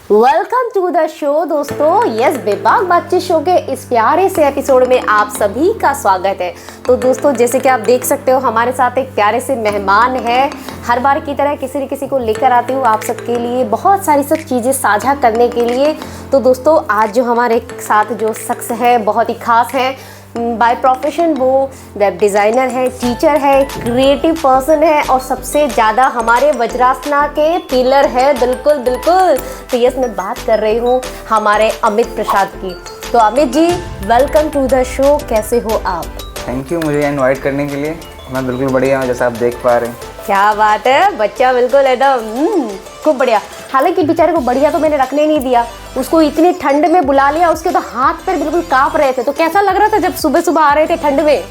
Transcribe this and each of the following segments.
Welcome to the show दोस्तों। Yes, बेबाक बातचीत शो के इस प्यारे से एपिसोड में आप सभी का स्वागत है। तो दोस्तों, जैसे कि आप देख सकते हो, हमारे साथ एक प्यारे से मेहमान है। हर बार की तरह किसी न किसी को लेकर आती हूँ आप सबके लिए बहुत सारी सब चीज़ें साझा करने के लिए। तो दोस्तों, आज जो हमारे साथ जो शख्स है बहुत ही खास है। बाय प्रोफेशन वो वेब डिज़ाइनर है, टीचर है, क्रिएटिव पर्सन है और सबसे ज़्यादा हमारे वज्रासना के पिलर है। बिल्कुल बिल्कुल। तो यस, मैं बात कर रही हूँ हमारे अमित प्रसाद की। तो Amit ji, welcome to the show. कैसे हो आप? थैंक यू मुझे इनवाइट करने के लिए। मैं बिल्कुल बढ़िया हूँ, जैसा आप देख पा रहे हैं। क्या बात है, बच्चा बिल्कुल एकदम खूब बढ़िया। हालांकि बेचारे को बढ़िया तो मैंने रखने नहीं दिया, उसको इतनी ठंड में बुला लिया, उसके तो हाथ पैर बिल्कुल कांप रहे थे। तो कैसा लग रहा था जब सुबह सुबह आ रहे थे ठंड में?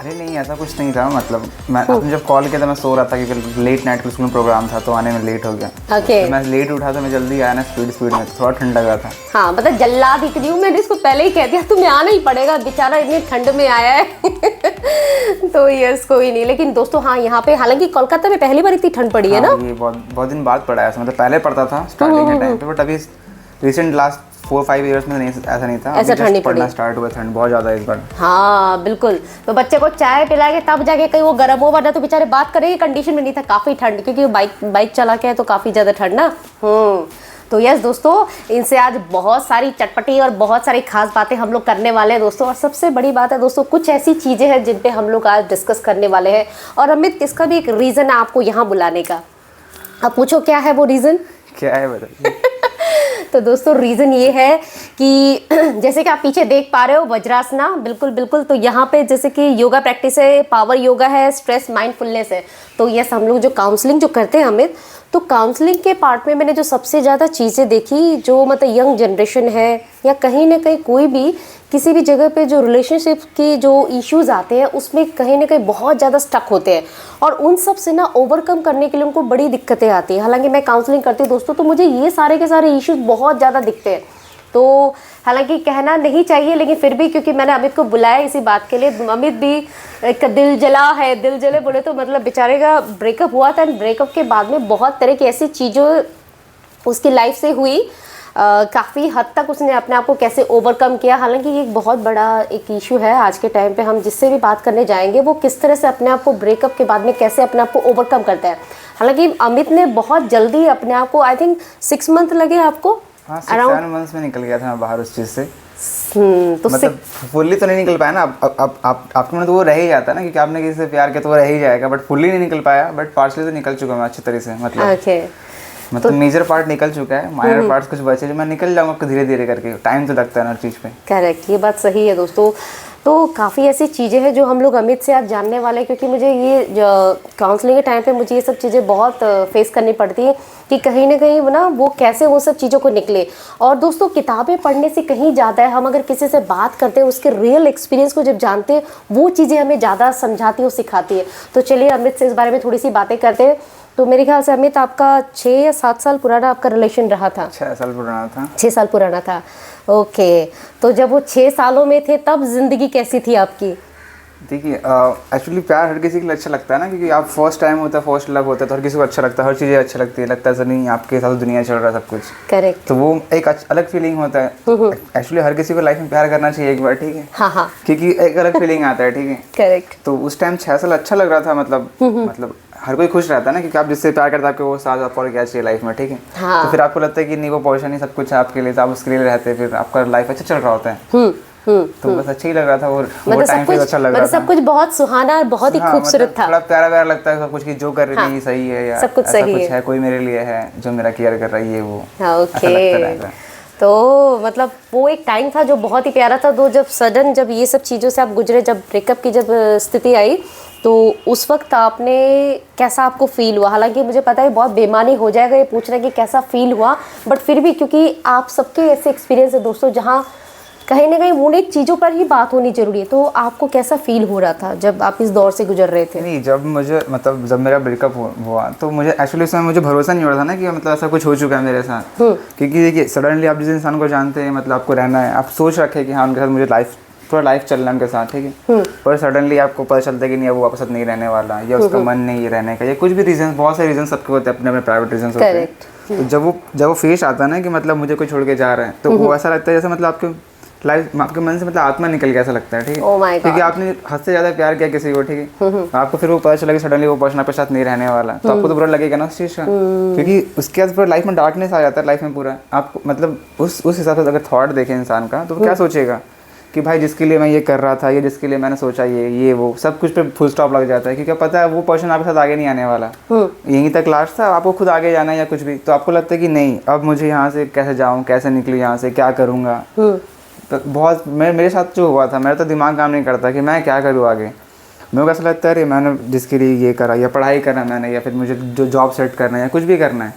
अरे नहीं, ऐसा कुछ नहीं था। मतलब आपने जब कॉल किया था मैं सो रहा था क्योंकि लेट नाइट स्कूल में प्रोग्राम था, तो आने में लेट हो गया। ओके। तो मैं लेट उठा तो मैं जल्दी आया ना, स्पीड में, तो थोड़ा ठंड लगा था। हाँ, मतलब जल्लाद इतनी हूँ, मैंने इसको पहले ही कह दिया तुम्हें आना ही पड़ेगा, बेचारा इतनी ठंड में आया है। तो यस, कोई नहीं। लेकिन दोस्तों, हाँ, यहाँ पे हालांकि कोलकाता में पहली बार इतनी ठंड पड़ी है ना। ये बहुत दिन बाद पड़ा है। मतलब पहले पड़ता था स्टार्टिंग के टाइम पे, बट अभी रिसेंट लास्ट 4-5 ईयर्स में नहीं, ऐसा नहीं था। ऐसा ठंड पड़ना स्टार्ट हुआ, ठंड बहुत ज़्यादा इस बार। हाँ बिल्कुल। तो बच्चे को चाय पिलाएंगे तब जाके कहीं वो गर्म हो, वरना तो बेचारे बात करेंगे कंडीशन में नहीं था। काफ़ी ठंड, क्योंकि बाइक चला के है तो काफ़ी ज़्यादा ठंड ना। तो यस दोस्तों, इनसे आज बहुत सारी चटपटी और बहुत सारी खास बातें हम लोग करने वाले हैं दोस्तों। और सबसे बड़ी बात है दोस्तों, कुछ ऐसी चीज़ें हैं जिन पे हम लोग आज डिस्कस करने वाले हैं। और अमित, इसका भी एक रीज़न है आपको यहाँ बुलाने का। आप पूछो क्या है वो रीज़न? क्या है बताइए। तो दोस्तों, रीज़न ये है कि जैसे कि आप पीछे देख पा रहे हो, वज्रासना, बिल्कुल बिल्कुल। तो यहाँ पे जैसे कि योगा प्रैक्टिस है, पावर योगा है, स्ट्रेस माइंडफुलनेस है। तो यस, हम लोग जो काउंसलिंग जो करते हैं अमित, तो काउंसलिंग के पार्ट में मैंने जो सबसे ज़्यादा चीज़ें देखी, जो मतलब यंग जनरेशन है या कहीं ना कहीं कोई भी किसी भी जगह पे जो रिलेशनशिप के जो इश्यूज़ आते हैं, उसमें कहीं ना कहीं बहुत ज़्यादा स्टक होते हैं। और उन सब से ना ओवरकम करने के लिए उनको बड़ी दिक्कतें आती हैं। हालांकि मैं काउंसलिंग करती हूँ दोस्तों, तो मुझे ये सारे के सारे इश्यूज़ बहुत ज़्यादा दिखते हैं। तो हालांकि कहना नहीं चाहिए, लेकिन फिर भी क्योंकि मैंने अमित को बुलाया इसी बात के लिए। अमित भी एक दिल जला है, दिल जले बोले तो मतलब बेचारे का ब्रेकअप हुआ था। ब्रेकअप के बाद में बहुत तरह की ऐसी चीज़ों उसकी लाइफ से हुई। काफ़ी हद तक उसने अपने आप को कैसे ओवरकम किया। हालांकि ये एक बहुत बड़ा एक इशू है आज के टाइम पे। हम जिससे भी बात करने जाएंगे वो किस तरह से अपने आप को ब्रेकअप के बाद में कैसे अपने आप को ओवरकम करता है। हालांकि अमित ने बहुत जल्दी अपने आप को, आई थिंक 6 मंथ लगे आपको। हाँ, 6-7 मंथ्स में निकल गया था मैं बाहर उस चीज़ से। तो मतलब फुल्ली तो नहीं निकल पाया ना। अब आपके मन तो वो रह ही जाता है ना, क्योंकि आपने किसी से प्यार किया तो वो रह ही जाएगा। बट फुल्ली नहीं निकल पाया, बट पार्शली तो निकल चुका मैं अच्छी तरह से। मतलब मेजर पार्ट निकल चुका है, माइनर पार्ट्स कुछ बचे जो मैं निकल जाऊंगा धीरे धीरे करके। टाइम तो लगता है ना हर चीज़ पे। करेक्ट, ये बात सही है दोस्तों। तो काफ़ी ऐसी चीज़ें हैं जो हम लोग अमित से आज जानने वाले हैं, क्योंकि मुझे ये काउंसलिंग के टाइम पे मुझे ये सब चीज़ें बहुत फेस करनी पड़ती है कि कहीं ना कहीं ना वो कैसे वो सब चीज़ों को निकले। और दोस्तों, किताबें पढ़ने से कहीं ज़्यादा है, हम अगर किसी से बात करते हैं, उसके रियल एक्सपीरियंस को जब जानते हैं, वो चीज़ें हमें ज़्यादा समझाती और सिखाती है। तो चलिए अमित से इस बारे में थोड़ी सी बातें करते हैं। तो मेरे ख्याल से अमित, आपका 6 या 7 साल पुराना आपका रिलेशन रहा था। 6 साल पुराना था। 6 साल पुराना था। ओके। तो जब वो 6 सालों में थे, तब जिंदगी कैसी थी आपकी? देखिए, एक्चुअली प्यार हर किसी के लिए अच्छा लगता है ना, क्योंकि आप फर्स्ट टाइम होता है, फर्स्ट लव होता है, तो हर किसी को अच्छा लगता है, हर चीज़ें अच्छा लगती है। लगता है नहीं आपके साथ दुनिया चल रहा है सब कुछ। करेक्ट। तो वो एक अलग फीलिंग होता है। एक्चुअली हर किसी को लाइफ में प्यार करना चाहिए एक बार, ठीक है। हाँ हाँ, क्योंकि एक अलग फीलिंग आता है, ठीक है। करेक्ट। तो उस टाइम 6 साल अच्छा लग रहा था। मतलब हर कोई खुश रहता है ना, क्योंकि आप जिससे प्यार करते हैं आपको वो साथ आपको और क्या चाहिए लाइफ में, ठीक है। हाँ। तो फिर आपको लगता है कि नहीं वो पोर्शन ही सब कुछ है आपके लिए, तो आप उसके लिए रहते हैं, फिर आपका लाइफ अच्छा चल रहा होता है। तो बस अच्छा ही लग रहा था। और वो टाइम पे अच्छा लग रहा था। सब कुछ बहुत सुहाना और बहुत ही खूबसूरत था। थोड़ा प्यारा प्यारा लगता है सब कुछ, की जो कर रही है सही है, या सब कुछ सही है, कोई मेरे लिए है जो मेरा केयर कर रही है वो। ओके। तो मतलब वो एक टाइम था जो बहुत ही प्यारा था। दो जब सडन जब ये सब चीज़ों से आप गुजरे, जब ब्रेकअप की जब स्थिति आई, तो उस वक्त आपने कैसा आपको फील हुआ? हालांकि मुझे पता है बहुत बेमानी हो जाएगा ये पूछना कि कैसा फील हुआ, बट फिर भी क्योंकि आप सबके ऐसे एक्सपीरियंस है दोस्तों जहाँ कहीं ना कहीं उन एक चीज़ों पर ही बात होनी जरूरी है। तो आपको कैसा फील हो रहा था जब आप इस दौर से गुजर रहे थे? नहीं, जब मेरा ब्रेकअप हुआ तो मुझे एक्चुअली उसमें मुझे भरोसा नहीं हो रहा था ना कि मतलब ऐसा कुछ हो चुका है मेरे साथ। क्योंकि देखिए, सडनली आप जिस इंसान को जानते हैं, मतलब आपको रहना है, आप सोच रखे कि हाँ उनके साथ मुझे लाइफ पूरा लाइफ चल रहा है उनके साथ, ठीक है, पर सडनली आपको पता चलता है कि नहीं अब वो आपके साथ नहीं रहने वाला, या उसका मन नहीं है रहने का, या कुछ भी रीजन, बहुत सारे रीजन सबके होते हैं, अपने अपने प्राइवेट रीजन होते हैं। तो जब वो फेस आता है ना कि मतलब मुझे कोई छोड़ के जा रहा है, तो वो ऐसा लगता है जैसे मतलब आपके लाइफ, आपके मन से मतलब आत्मा निकल गया ऐसा लगता है, ठीक है, क्योंकि आपने हद से ज्यादा प्यार किया किसी को, ठीक है, आपको फिर वो पता चला कि सडनली वो पर्सन आपके साथ नहीं रहने वाला, तो आपको तो बुरा लगेगा ना उस चीज़ का, क्योंकि उसके बाद पूरा लाइफ में डार्कनेस आ जाता है लाइफ में पूरा। आपको मतलब उस हिसाब से अगर थॉट देखे इंसान का, तो वो क्या सोचेगा कि भाई जिसके लिए मैं ये कर रहा था, ये जिसके लिए मैंने सोचा ये वो सब कुछ पे फुल स्टॉप लग जाता है, क्योंकि पता है वो पर्सन आपके साथ आगे नहीं आने वाला, यहीं तक लास्ट था, आपको खुद आगे जाना है या कुछ भी, तो आपको लगता है कि नहीं अब मुझे यहाँ से कैसे जाऊँ, कैसे निकलूँ यहाँ से, क्या करूँगा। तो बहुत मेरे साथ जो हुआ था, मेरा तो दिमाग काम नहीं करता कि मैं क्या करूँ आगे। मेरे को ऐसा लगता है अरे मैंने जिसके लिए ये करा, या पढ़ाई करना मैंने, या फिर मुझे जो जॉब सेट करना है या कुछ भी करना है,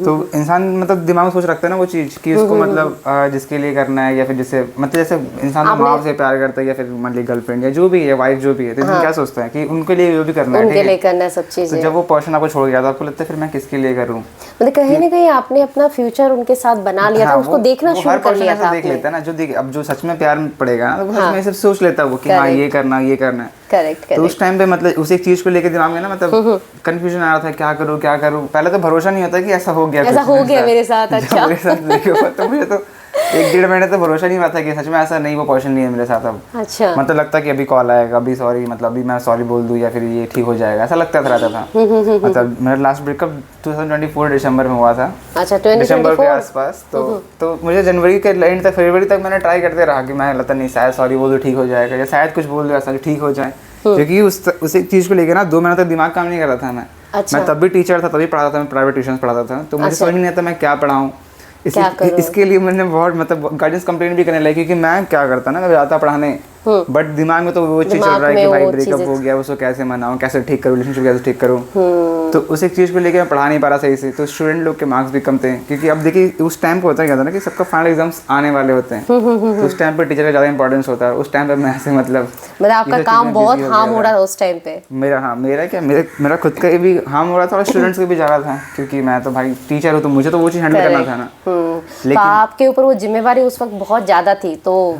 तो इंसान मतलब दिमाग में सोच रखता है ना वो चीज़ कि उसको मतलब जिसके लिए करना है, या फिर जिससे मतलब जैसे इंसान माँ से प्यार करता है, या फिर मान ली गर्लफ्रेंड या जो भी है, वाइफ जो भी है, तो इंसान क्या सोचता है कि उनके लिए जो भी करना है, उनके लिए करना है सब चीज़ें। तो जब वो पर्सन आपको छोड़ गया तो आपको लगता है फिर मैं किसके लिए करूँ, मतलब कहीं ना कहीं आपने अपना फ्यूचर उनके साथ बना लिया था, उसको देखना शुरू कर लिया था। देख लेता है ना, जो देख अब जो सच में प्यार पड़ेगा ना, तो वो सच में सिर्फ सोच लेता है वो कि हाँ ये करना है। करेक्ट। तो उस टाइम पे मतलब उस एक चीज को लेकर दिमाग में ना मतलब कंफ्यूजन आ रहा था, क्या करूँ। पहले तो भरोसा नहीं होता कि ऐसा हो गया मेरे साथ। अच्छा, मेरे साथ तो मुझे तो 1-1.5 महीने तो भरोसा नहीं हुआ था कि सच में ऐसा नहीं, वो पर्सन नहीं है मेरे साथ अब। अच्छा, मतलब लगता कि अभी कॉल आएगा, अभी सॉरी, मतलब अभी मैं सॉरी बोल दूं, या फिर ये ठीक हो जाएगा, ऐसा लगता रहता था। मतलब मेरा लास्ट ब्रेकअप 2024 दिसंबर में हुआ था। अच्छा, दिसंबर के आसपास। तो मुझे जनवरी के एंड तक, फरवरी तक मैंने ट्राई करते रहा कि मैं लगता नहीं शायद सॉरी बोल दूं ठीक हो जाएगा, या शायद कुछ बोल दूं ऐसा ठीक हो जाए, क्योंकि उस एक चीज़ को लेकर ना 2 महीने तक दिमाग काम नहीं कर रहा था मैं। अच्छा। मैं तब भी टीचर था, तभी पढ़ाता था, मैं प्राइवेट ट्यूशन पढ़ाता था, तो मुझे समझ नहीं आता मैं क्या पढ़ाऊँ। इसके लिए मैंने बहुत मतलब गार्जियंस कंप्लेंट भी करने लगी, क्योंकि मैं क्या करता ना, मैं जाता पढ़ाने, बट दिमाग में तो वो चीज़ चल रहा है कि भाई ब्रेकअप हो गया, उसको कैसे मनाऊं, कैसे ठीक करूँ, रिलेशनशिप कैसे ठीक करूँ। तो उस एक चीज़ को लेकर मैं पढ़ा नहीं पा रहा सही से, तो स्टूडेंट लोग के मार्क्स भी कम थे, क्योंकि अब देखिए उस टाइम पे होता क्या था ना कि सबका फाइनल एग्जाम्स आने वाले होते हैं, तो उस टाइम पे टीचर का ज़्यादा इंपॉर्टेंस होता है। उस टाइम पे मैं ऐसे मतलब आपका काम बहुत हार्म हो रहा था उस टाइम पे। मेरा खुद का भी हार्म हो रहा था और स्टूडेंट्स को भी जा रहा था, क्योंकि मैं तो भाई टीचर हूँ, तो मुझे तो वो चीज़ हैंडल करना था ना। लेकिन आपके ऊपर वो जिम्मेवारी उस वक्त बहुत ज़्यादा थी, तो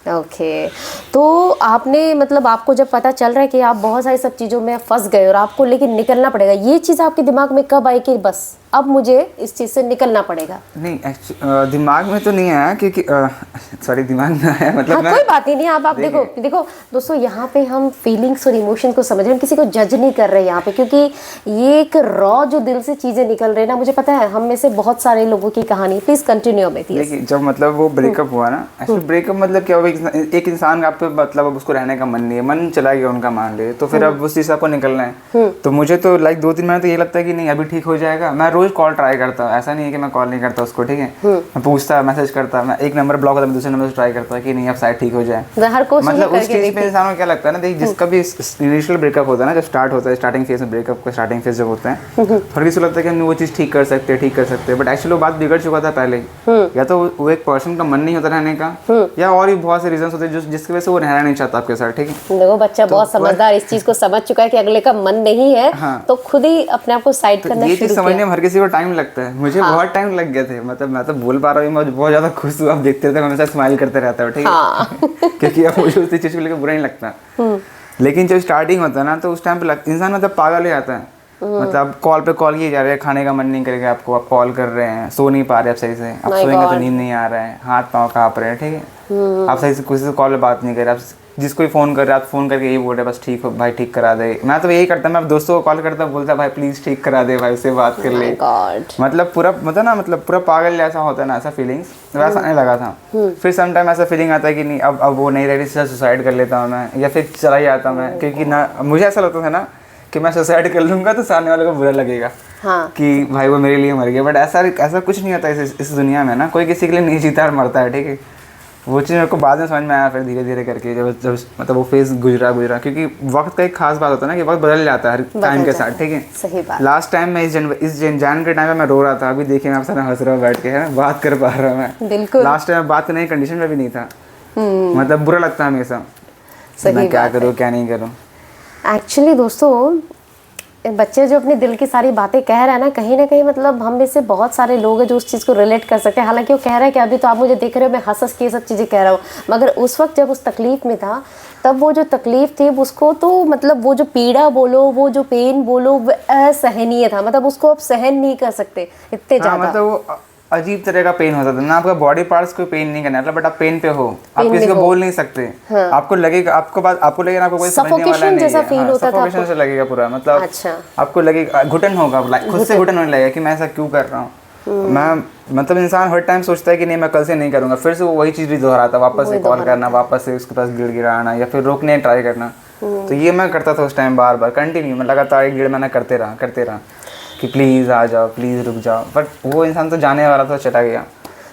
ओके। तो आपने मतलब आपको जब पता चल रहा है कि आप बहुत सारी सब चीज़ों में फंस गए और आपको लेकिन निकलना पड़ेगा, ये चीज़ आपके दिमाग में कब आई कि बस अब मुझे इस चीज़ से निकलना पड़ेगा? नहीं, दिमाग में तो नहीं आया, क्योंकि सॉरी दिमाग में आया मतलब कोई बात ही नहीं। आप देखो दोस्तों, यहाँ पे हम फीलिंग्स और इमोशन को समझ रहे हैं, हम किसी को जज नहीं कर रहे यहाँ पे, क्योंकि ये एक रॉ जो दिल से चीज़ें निकल रही है ना, मुझे पता है हम में से बहुत सारे लोगों की कहानी। Please continue Amit. देखिए जब मतलब वो ब्रेकअप हुआ ना, एक्चुअली ब्रेकअप मतलब क्या हुआ, एक इंसान का आप पे मतलब अब उसको रहने का मन नहीं है, मन चला गया उनका मान ले, तो फिर अब उस चीज़ से आपको निकलना है। तो मुझे तो लाइक 2-3 महीने तो ये लगता है कि नहीं अभी ठीक हो जाएगा। मैं रोज कॉल ट्राई करता हूँ, ऐसा नहीं है कि मैं कॉल नहीं करता उसको, ठीक है, मैं पूछता, मैसेज करता, मैं एक नंबर ब्लॉक होता है, दूसरे नंबर से ट्राई करता कि नहीं अब शायद ठीक हो जाए। मतलब उस चीज़ पे इंसान को क्या लगता है ना, देखिए जिसका भी इनिशियल ब्रेकअप होता है ना, जब स्टार्ट होता है स्टार्टिंग फेज में, ब्रेकअप का स्टार्टिंग फेज जब होता है, हर किसी को लगता है कि हम वो चीज़ ठीक कर सकते हैं, बट एक्चुअली वो बात बिगड़ चुका था पहले। या तो वो एक पर्सन का मन नहीं होता रहने का, या और भी बहुत से रीजन होते हैं जिसकी वजह से वो रहना नहीं चाहता आपके साथ, ठीक है। देखो बच्चा बहुत समझदार इस चीज को समझ चुका है कि अगले का मन नहीं है, तो खुद ही अपने आप को साइड करना शुरू किया। ये चीज समझने में हर किसी को टाइम लगता है, मुझे बहुत टाइम लग गया थे। मतलब मैं तो बोल पा रहा हूँ, मैं बहुत ज्यादा खुश हूँ, आप देखते रहते हमेशा स्माइल करते रहता हूँ, ठीक है, क्योंकि अब मुझे उसी चीज को लेकर बुरा नहीं लगता। लेकिन जब स्टार्टिंग होता है ना, तो उस टाइम पे इंसान मतलब पागल हो जाता है। मतलब कॉल पे कॉल किए जा रहे हैं, खाने का मन नहीं करेगा आपको, आप कॉल कर रहे हैं, सो नहीं पा रहे आप सही से, आप सोएंगे तो नींद नहीं आ रहा है, हाथ पाँव काँप रहे हैं, ठीक है, आप सही से किसी से कॉल पे बात नहीं कर रहे, आप जिसको भी फ़ोन कर रहे हैं आप फ़ोन करके यही बोल रहे हैं बस ठीक हो भाई, ठीक करा दे। मैं तो यही करता, मैं दोस्तों को कॉल करता बोलता भाई प्लीज़ ठीक करा दे, भाई उससे बात कर ले। मतलब पूरा पागल जैसा होता है ना, ऐसा फीलिंग्स वैसा आने लगा था। फिर सम टाइम ऐसा फीलिंग आता है कि नहीं अब वो नहीं रही, सुसाइड कर लेता हूँ मैं, या फिर चला ही आता मैं, क्योंकि ना मुझे ऐसा लगता था ना कि मैं सुसाइड कर लूँगा तो सामने वाले को बुरा लगेगा, कि भाई वो मेरे लिए मर गया। बट ऐसा कुछ नहीं होता इस दुनिया में ना, कोई किसी के लिए नहीं जीता और मरता है, ठीक है। वो चीज़ मेरे को बाद में समझ में आया, फिर धीरे धीरे करके जब मतलब वो फेज गुजरा, क्योंकि वक्त का एक खास बात होता है ना कि वक्त बदल जाता है हर टाइम के साथ, ठीक है। सही बात। लास्ट टाइम मैं इस जैन के टाइम में मैं रो रहा था, अभी देखिए मैं आपसे हंस रहा हूँ बैठ के, है बात कर पा रहा हूँ मैं। बिल्कुल। लास्ट टाइम बात करने की कंडीशन में भी नहीं था, मतलब बुरा लगता है हमेशा, मैं क्या करूँ क्या नहीं करूँ। एक्चुअली दोस्तों बच्चे जो अपने दिल की सारी बातें कह रहे हैं ना कहीं मतलब हम में से बहुत सारे लोग हैं जो उस चीज़ को रिलेट कर सकते हैं। हालांकि वो कह रहे हैं कि अभी तो आप मुझे देख रहे हो, मैं हंस के ये सब चीज़ें कह रहा हूँ, मगर उस वक्त जब उस तकलीफ में था तब वो जो तकलीफ थी उसको तो मतलब वो जो पीड़ा बोलो, वो जो पेन बोलो, वो असहनीय था। मतलब उसको आप सहन नहीं कर सकते इतने ज़्यादा। मतलब वो अजीब तरह का पेन होता था ना, आपका बॉडी पार्ट्स को पेन नहीं करना, बट आप पेन पे हो, आप किसी को बोल नहीं सकते। हाँ। आपको लगेगा, आपको लगेगा आपको कोई समझने वाला नहीं जैसा है। फील होता था, सफोकेशन से लगेगा पूरा, मतलब अच्छा। आपको लगेगा घुटन होगा, खुद से घुटन होने लगेगा कि मैं ऐसा क्यों कर रहा हूँ। मैं मतलब इंसान हर टाइम सोचता है कि नहीं मैं कल से नहीं करूँगा, फिर से वो वही चीज़ भी दोहराता, वापस से कॉल करना, वापस से उसके पास गिड़गिड़ाना या फिर रोकने ट्राई करना। तो ये मैं करता था उस टाइम, बार बार कंटिन्यू, मैं लगातार 1 डेढ़ महीना करते रहा कि प्लीज़ आ जाओ, प्लीज़ रुक जाओ, बट वो इंसान तो जाने वाला था, चला गया।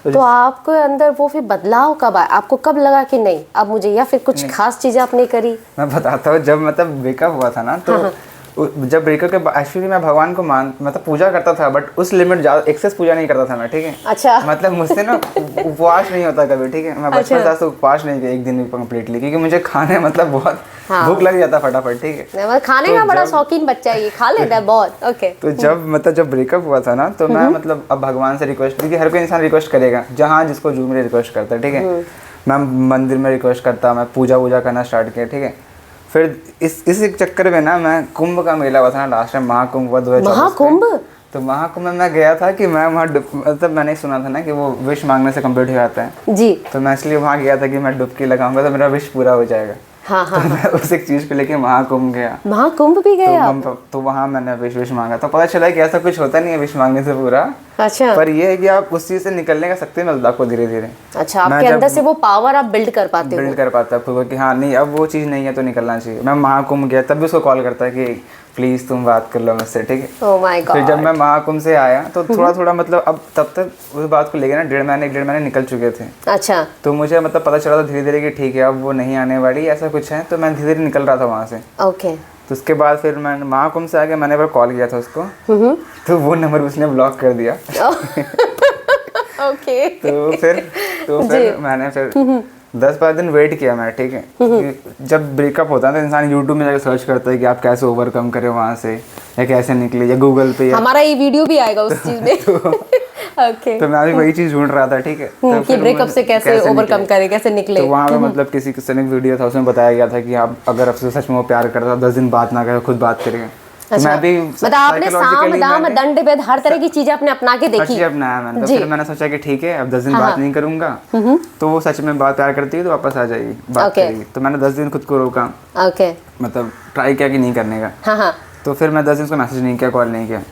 तो आपको अंदर वो फिर बदलाव कब आया? आपको कब लगा कि नहीं अब मुझे, या फिर कुछ खास चीज़ें आपने करी? मैं बताता हूँ, जब मतलब ब्रेकअप हुआ था ना, तो जब ब्रेकअप के एक्चुअली मैं भगवान को मतलब पूजा करता था, बट उस लिमिट ज़्यादा एक्सेस पूजा नहीं करता था मैं, ठीक है। अच्छा। मतलब मुझसे ना उपवास नहीं होता कभी, ठीक है। मैं बचपन से उपवास नहीं किया एक दिन भी कंप्लीटली, क्योंकि मुझे खाने मतलब बहुत भूख लग जाता फटाफट, ठीक है। खाने का बड़ा शौकीन बच्चा है, ये खा लेता है बहुत। ओके। तो जब ब्रेकअप हुआ था ना, तो मैं मतलब अब भगवान से रिक्वेस्ट, क्योंकि हर कोई इंसान रिक्वेस्ट करेगा जहाँ जिसको जो मेरे रिक्वेस्ट करता है, ठीक है। मैं मंदिर में रिक्वेस्ट करता, मैं पूजा करना स्टार्ट किया, ठीक है। फिर इस एक चक्कर में ना, मैं कुंभ का मेला हुआ था ना लास्ट टाइम, महाकुंभ हुआ 2024। महाकुंभ? तो महाकुंभ में मैं गया था कि मैं वहाँ मतलब मैंने सुना था ना कि वो विश मांगने से कंप्लीट हो जाता है जी। तो मैं इसलिए वहाँ गया था कि मैं डुबकी लगाऊंगा तो मेरा विश पूरा हो जाएगा। हाँ हाँ। तो मैं उस एक चीज़ को लेके महाकुंभ गया। महाकुंभ भी गए आप? तो वहाँ मैंने विश मांगा, तो पता चला कि ऐसा कुछ होता नहीं है विश मांगने से पूरा। अच्छा। पर ये है कि आप उस चीज़ से निकलने का शक्ति मिलता आपको धीरे धीरे। अच्छा, आपके अंदर से वो पावर आप बिल्ड कर पाते हो? बिल्ड कर पाता है कि हाँ नहीं अब वो चीज़ नहीं है तो निकलना चाहिए। मैं महाकुंभ गया तब भी उसको कॉल करता है कि प्लीज़ तुम बात कर लो मुझसे, ठीक है। Oh my God. फिर जब मैं महाकुंभ से आया तो थोड़ा मतलब अब तब तक उस बात को लेके ना 1.5 महीने निकल चुके थे। अच्छा। तो मुझे मतलब पता चला था धीरे धीरे कि ठीक है अब वो नहीं आने वाली, ऐसा कुछ है। तो मैं धीरे धीरे निकल रहा था वहाँ से। ओके। तो उसके बाद फिर मैं महाकुंभ से आके मैंने एक बार कॉल किया था उसको, तो वो नंबर उसने ब्लॉक कर दिया। ओके। तो फिर मैंने फिर 10-12 दिन वेट किया मैं, ठीक है। जब ब्रेकअप होता है तो इंसान यूट्यूब में जाकर सर्च करता है कि आप कैसे ओवरकम करें वहाँ से, या कैसे निकले, या गूगल पे, हमारा ये वीडियो भी आएगा उस चीज में। ओके। तो मैं अभी वही चीज़ ढूंढ रहा था, ठीक है, कि ब्रेकअप से कैसे ओवरकम करें, कैसे निकले। तो वहाँ पे मतलब किसी एक वीडियो था, उसमें बताया गया था कि आप अगर आपसे सच में वो प्यार करता 10 दिन बात ना करे, खुद बात करेगा। अच्छा। मैं भी मतलब आपने साम दाम दंड भेद हर तरह की चीजें अपने अपना के देखी। अपनाया मैंने। तो फिर मैंने सोचा कि ठीक है अब 10 दिन बात नहीं करूंगा, तो वो सच में बात प्यार करती है तो वापस आ जाएगी, बात करेगी। तो मैंने 10 दिन खुद को रोका, मतलब ट्राई किया कि नहीं करने का। तो फिर मैं 10 दिन उसको मैसेज नहीं किया, कॉल नहीं किया,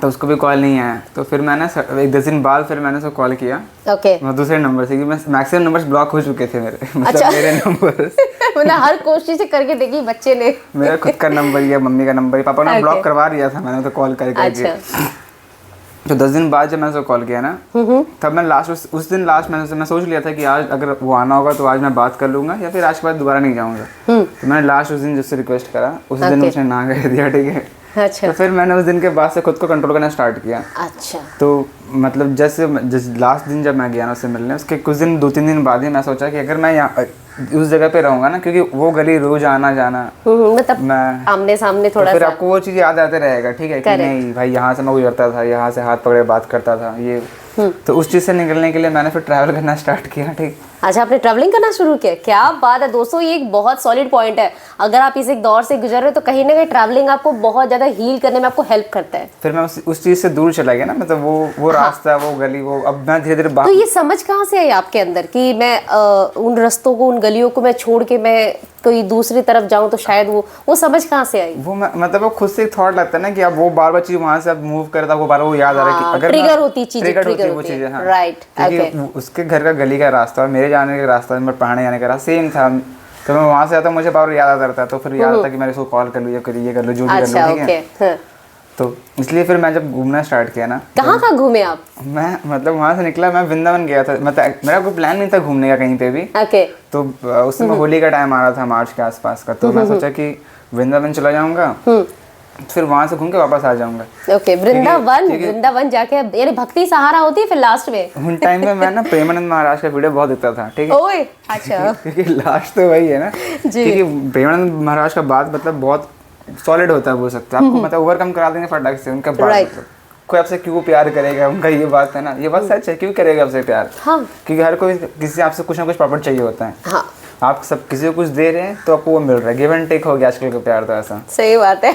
तो उसको भी कॉल नहीं आया। तो फिर मैंने 10 दिन बाद फिर मैंने उसको कॉल किया, मैं दूसरे नंबर से, क्योंकि मैक्सिमम नंबर्स ब्लॉक हो चुके थे मेरे। मतलब मेरे नंबर मतलब हर कोशिश करके देखी बच्चे ने। मेरा खुद का नंबर या मम्मी का नंबर, पापा ने ब्लॉक करवा दिया था मैंने तो कॉल करके। तो 10 दिन बाद जब मैंने उसको कॉल किया ना, तब मैं उस दिन मैं सोच लिया था कि आज अगर वो आना होगा तो आज मैं बात कर लूंगा, या फिर आज के बाद दोबारा नहीं जाऊंगा। तो मैंने लास्ट उस दिन जिससे रिक्वेस्ट करा उस दिन उसने ना कह दिया, ठीक है। अच्छा। तो फिर मैंने उस दिन के बाद से खुद को कंट्रोल करना स्टार्ट किया। अच्छा। तो मतलब जैसे लास्ट दिन जब मैं गया ना उससे मिलने, उसके कुछ दिन 2-3 दिन बाद ही मैं सोचा कि अगर मैं यहाँ उस जगह पे रहूंगा ना, क्योंकि वो गली रोज आना जाना, मतलब मैं आमने सामने थोड़ा तो फिर आपको वो चीज़ याद आते रहेगा, ठीक है, कि नहीं भाई यहाँ से मैं गुजरता था, यहाँ से हाथ पकड़े बात करता था ये। तो उस चीज़ से निकलने के लिए मैंने फिर ट्रैवल करना स्टार्ट किया, ठीक। अच्छा, आपने ट्रैवलिंग करना शुरू किया, क्या बात है दोस्तों। ये एक बहुत सॉलिड पॉइंट है। अगर आप इस एक दौर से गुजर रहे हो तो कहीं ना कहीं ट्रैवलिंग आपको बहुत ज़्यादा हील करने में आपको हेल्प करता है। फिर मैं उस चीज़ से दूर चला गया ना, मतलब वो रास्ता, वो गली, वो अब मैं धीरे धीरे। तो ये समझ कहाँ से आई आपके अंदर कि मैं उन रास्तों को, उन गलियों को मैं छोड़ के मैं कोई दूसरी तरफ जाऊं, तो शायद वो समझ कहाँ से आई? वो मतलब वो खुद से एक थॉट लगता है ना कि अब वो बार बार चीज वहां से अब मूव करता, वो बार वो याद आ रहा है कि अगर ट्रिगर होती वो चीजें। हाँ, राइट। क्योंकि उसके घर का गली का रास्ता और मेरे जाने का रास्ता, पढ़ाने जाने का रास्ता सेम था। तो मैं वहां से आता, मुझे बार याद आता रहता, तो फिर याद आता कि मैं इसको कॉल कर लूँ, ये कर लूँ, जो भी कर लूँ, ठीक है। तो इसलिए फिर मैं जब घूमना स्टार्ट किया ना। कहाँ घूमे आप? मैं मतलब वहाँ से निकला, मैं वृंदावन गया था, मतलब मेरा कोई प्लान नहीं था घूमने का कहीं पे भी। तो उस समय होली का टाइम आ रहा था, मार्च के आसपास का। तो मैं सोचा कि वृंदावन चला जाऊंगा, फिर वहाँ से घूम के वापस आ जाऊंगा। ओके, वृंदावन जाके यानी भक्ति सहारा होती है फिर लास्ट में। उन टाइम में मैं ना प्रेमानंद महाराज का वीडियो बहुत देखता था, ठीक है। अच्छा। क्योंकि लास्ट तो वही है ना, क्योंकि प्रेमानंद महाराज का बात मतलब बहुत सॉलिड होता है बोल सकते हैं, आपको मतलब ओवरकम करा देंगे फटाक से उनका बात। Right. मतलब कोई आपसे क्यों प्यार करेगा, उनका ये बात है ना, ये बात सच है, क्यों करेगा आपसे प्यार? हाँ। क्योंकि हर कोई किसी से आपसे कुछ ना कुछ प्रॉपर्टी चाहिए होता है। हाँ, आप सब किसी को कुछ दे रहे हैं तो आपको वो मिल रहा है, गिव एंड टेक हो गया आजकल का प्यार तो ऐसा। सही बात है।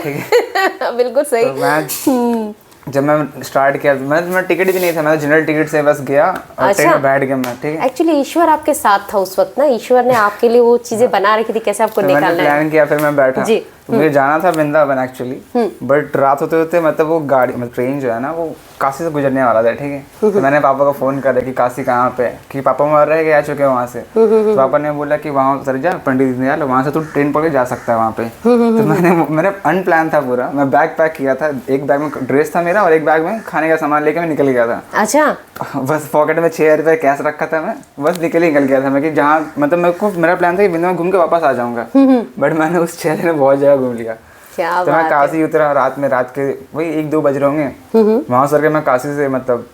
बिल्कुल सही। तो मैं जब मैं स्टार्ट किया मैं टिकट भी नहीं था, मैं जनरल टिकट से बस गया और ट्रेन में बैठ गया मैं, ठीक है। एक्चुअली ईश्वर आपके साथ था उस वक्त ना, ईश्वर ने आपके लिए वो चीजें बना रखी थी कैसे आपको तो मैंने निकालना है। प्लान किया, फिर मैं बैठा जी। तो मुझे जाना था वृंदावन एक्चुअली, बट रात होते होते मतलब वो गाड़ी मतलब ट्रेन जो है ना वो काशी से गुजरने वाला था, ठीक है। तो मैंने पापा को फ़ोन करा कि काशी कहाँ पे है, कि पापा वहाँ रह के आ चुके हैं वहाँ से। तो पापा ने बोला कि वहाँ उतर जा पंडित दीनदयाल, वहाँ से तू ट्रेन पकड़ के जा सकता है वहाँ पे। तो मैंने अनप्लान था पूरा, मैं बैग पैक किया था, एक बैग में ड्रेस था मेरा और एक बैग में खाने का सामान लेके मैं निकल गया था। अच्छा। बस पॉकेट में 6,000 रुपये कैश रखा था, मैं बस निकल गया था मैं कि जहाँ मतलब मेरा प्लान था कि वृंदावन घूम के वापस आ जाऊँगा, बट मैंने उस 6 दिन में बहुत जगह घूम लिया। क्या तो मैं काशी उतरा रात के वही 1-2 बज रहे होंगे, वहाँ से मैं काशी से मतलब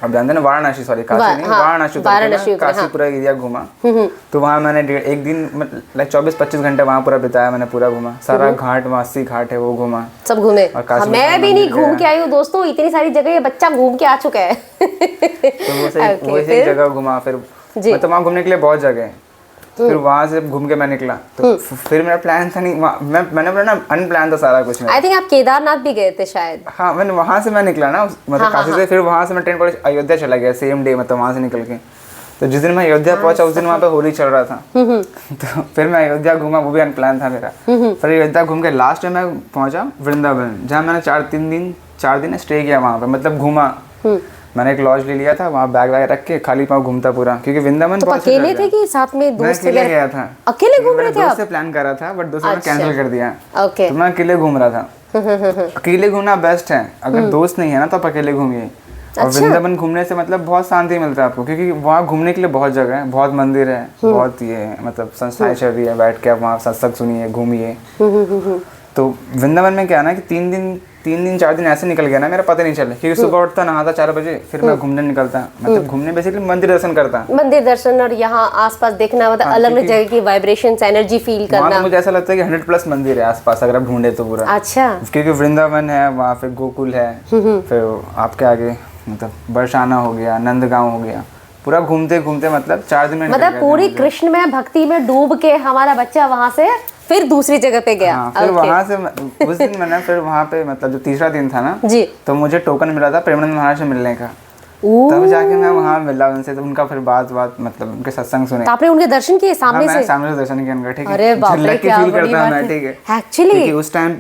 अब जानते हैं ना वाराणसी, सॉरी काशी नहीं, वाराणसी उतर काशी पूरा एरिया घूमा। तो वहाँ मैंने एक दिन लाइक 24-25 घंटे वहाँ पूरा बिताया, मैंने पूरा घूमा सारा घाट, 80 घाट है वो घूमा, सब घूमे। और मैं भी नहीं घूम के आई हूँ दोस्तों, इतनी सारी जगह ये बच्चा घूम के आ चुका है। तो वो सही जगह घूमा, फिर मतलब वहाँ घूमने के लिए बहुत जगह है। फिर वहाँ से घूम के मैं निकला, तो फिर मेरा प्लान था नहीं, मैंने बोला ना अनप्लान था सारा कुछ। आई थिंक आप केदारनाथ भी गए थे शायद। हाँ, मैंने वहाँ से मैं निकला ना मतलब काशी से, फिर वहाँ से मैं ट्रेन पकड़ अयोध्या चला गया सेम डे, मतलब वहाँ से निकल के। तो जिस दिन मैं अयोध्या पहुंचा उस दिन वहाँ पे होली चल रहा था। तो फिर मैं अयोध्या घूमा, वो भी अनप्लान था मेरा। फिर अयोध्या घूम के लास्ट में मैं पहुंचा वृंदावन, जहाँ मैंने 4 दिन स्टे किया वहाँ पे, मतलब घूमा। मैंने एक लॉज ले लिया था, वहाँ बैग रख के खाली पाँव घूमता पूरा, क्योंकि वृंदावन तो अकेले थे कि साथ में दोस्त वगैरह? गया था, अकेले घूम रहे थे आप? दोस्त से प्लान कर रहा था बट दोस्तों ने कैंसिल कर दिया। ओके। तो मैं अकेले घूम रहा था। अकेले घूमना बेस्ट है, अगर दोस्त नहीं है ना तो आप अकेले घूमिए। और वृंदावन घूमने से मतलब बहुत शांति मिलता है आपको, क्योंकि वहाँ घूमने के लिए बहुत जगह है, बहुत मंदिर है, बहुत ये मतलब संस्थाएं चल रही है, बैठ के आप वहाँ सत्संग सुनिए, घूमिए। तो वृंदावन में क्या है ना कि 3-4 दिन ऐसे निकल गया ना मेरा पता नहीं चला, क्योंकि सुबह उठता नहाता 4 बजे, फिर मैं घूमने निकलता, मतलब घूमने बेसिकली मंदिर दर्शन करता, मंदिर दर्शन और यहाँ आसपास देखना, मतलब अलग अलग जगह की वाइब्रेशंस, एनर्जी फील करना। तो मुझे ऐसा लगता है कि 100+ मंदिर है आसपास अगर आप ढूंढे तो पूरा। अच्छा। क्योंकि वृंदावन है, वहाँ फिर गोकुल है, फिर आपके आगे मतलब बरसाना हो गया, नंदगांव हो गया, पूरा घूमते घूमते मतलब 4 दिन में मतलब पूरी कृष्ण में भक्ति में डूब के हमारा बच्चा वहाँ से फिर दूसरी जगह पे गया। हाँ, फिर वहाँ से उस दिन मैंने फिर वहाँ पे मतलब जो तीसरा दिन था ना जी, तो मुझे टोकन मिला था प्रेमानंद महाराज से मिलने का। तब जाके मैं वहाँ मिला उनसे, तो उनका फिर बात मतलब उनके सत्संग सुने। तो आपने उनके दर्शन किए सामने से? सामने से दर्शन किया उनका, ठीक है। अरे बाप रे, क्या बड़ी बात है। ठीक है, एक्चुअली क्योंकि उस टाइम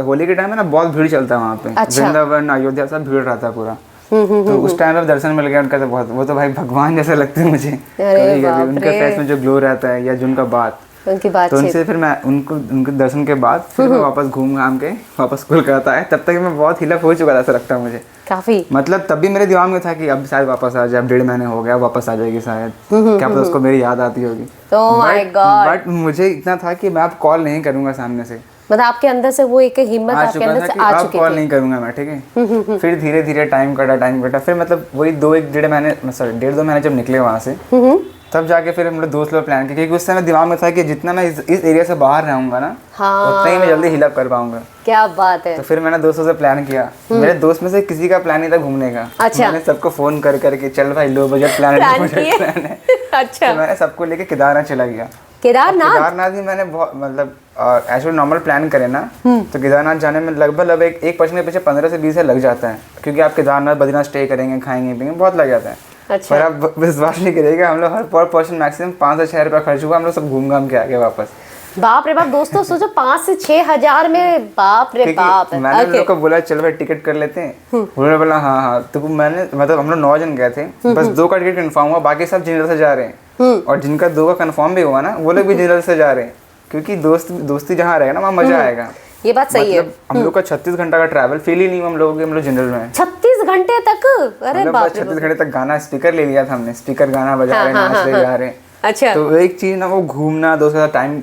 होली के टाइम में ना बहुत भीड़ चलता है वहाँ पे। अच्छा। वृंदावन अयोध्या सब भीड़ रहता है पूरा। तो उस टाइम पे दर्शन मिल गया उनका, तो बहुत, वो तो भाई भगवान जैसे लगते हैं मुझे कभी-कभी, उनके फेस में जो ग्लो रहता है या जो उनका बात, उनकी बात। तो उनसे फिर मैं उनके दर्शन के बाद फिर मैं वापस घूम घाम के वापस कोलकाता आया। तब तक मैं बहुत हिलप हो चुका था, ऐसा लगता है मुझे काफी। मतलब तब भी मेरे दिमाग में था कि अब शायद वापस आ जाए, अब 1.5 महीने हो गया, वापस आ जाएगी शायद, क्या पता उसको मेरी याद आती होगी। Oh my God. बट मुझे इतना था कि मैं अब कॉल नहीं करूंगा सामने से, मतलब आपके अंदर से वो एक हिम्मत आपके अंदर से आ चुकी थी। कॉल नहीं करूंगा मैं, ठीक है। फिर धीरे धीरे टाइम कटा, फिर मतलब वही 1.5 महीने, सॉरी 1.5-2 महीने जब निकले वहाँ से, तब जाके फिर हम लोग दोस्त लोग प्लान किए, क्योंकि उस समय दिमाग में था कि जितना मैं इस एरिया से बाहर रहूंगा ना, उतना ही मैं जल्दी हिलअप कर पाऊंगा। क्या बात है। तो फिर मैंने दोस्तों से प्लान किया, मेरे दोस्त में से किसी का प्लान नहीं था घूमने का। अच्छा। मैंने सबको फोन करके चल भाई लो बजट प्लान है। अच्छा। तो मैंने सबको लेके केदारनाथ चला गया। केदारनाथ ही मैंने बहुत मतलब एक्चुअली नॉर्मल प्लान करे ना तो केदारनाथ जाने में लगभग एक पर्सन के पीछे 15 से 20 लग जाता है, क्योंकि आप केदारनाथ बद्रीनाथ स्टे करेंगे, खाएंगे पिएंगे, बहुत लग जाता है। अच्छा। पर आप विश्वास नहीं करेगा, हम लोग हर पर पर्सन मैक्सिमम 5 से 6 रुपया खर्च हुआ, हम लोग सब घूम घाम के आगे वापस। बाप रे बाप दोस्तों, सोचो 5 से 6 हजार में, बाप रे बाप। मैंने उन लोग को बोला चलो भाई टिकट कर लेते हैं, उन्होंने बोला हाँ। तो मैंने मतलब हम लोग 9 जन गए थे, बस 2 का टिकट कंफर्म हुआ, बाकी सब जनरल से जा रहे हैं, और जिनका 2 का कंफर्म भी हुआ ना वो लोग भी जनरल से जा रहे हैं, क्योंकि दोस्ती जहाँ रहेगा ना वहाँ मजा आएगा। ये बात सही है। हम लोग का 36 घंटा का ट्रैवल फील ही नहीं हुआ हम लोग जनरल में। 36 घंटे तक? अरे बाप रे। 36 घंटे तक गाना स्पीकर ले लिया था हमने, स्पीकर गाना बजा रहे, नाच रहे, गा रहे। अच्छा। तो एक चीज ना वो घूमना, दोस्तों के साथ टाइम,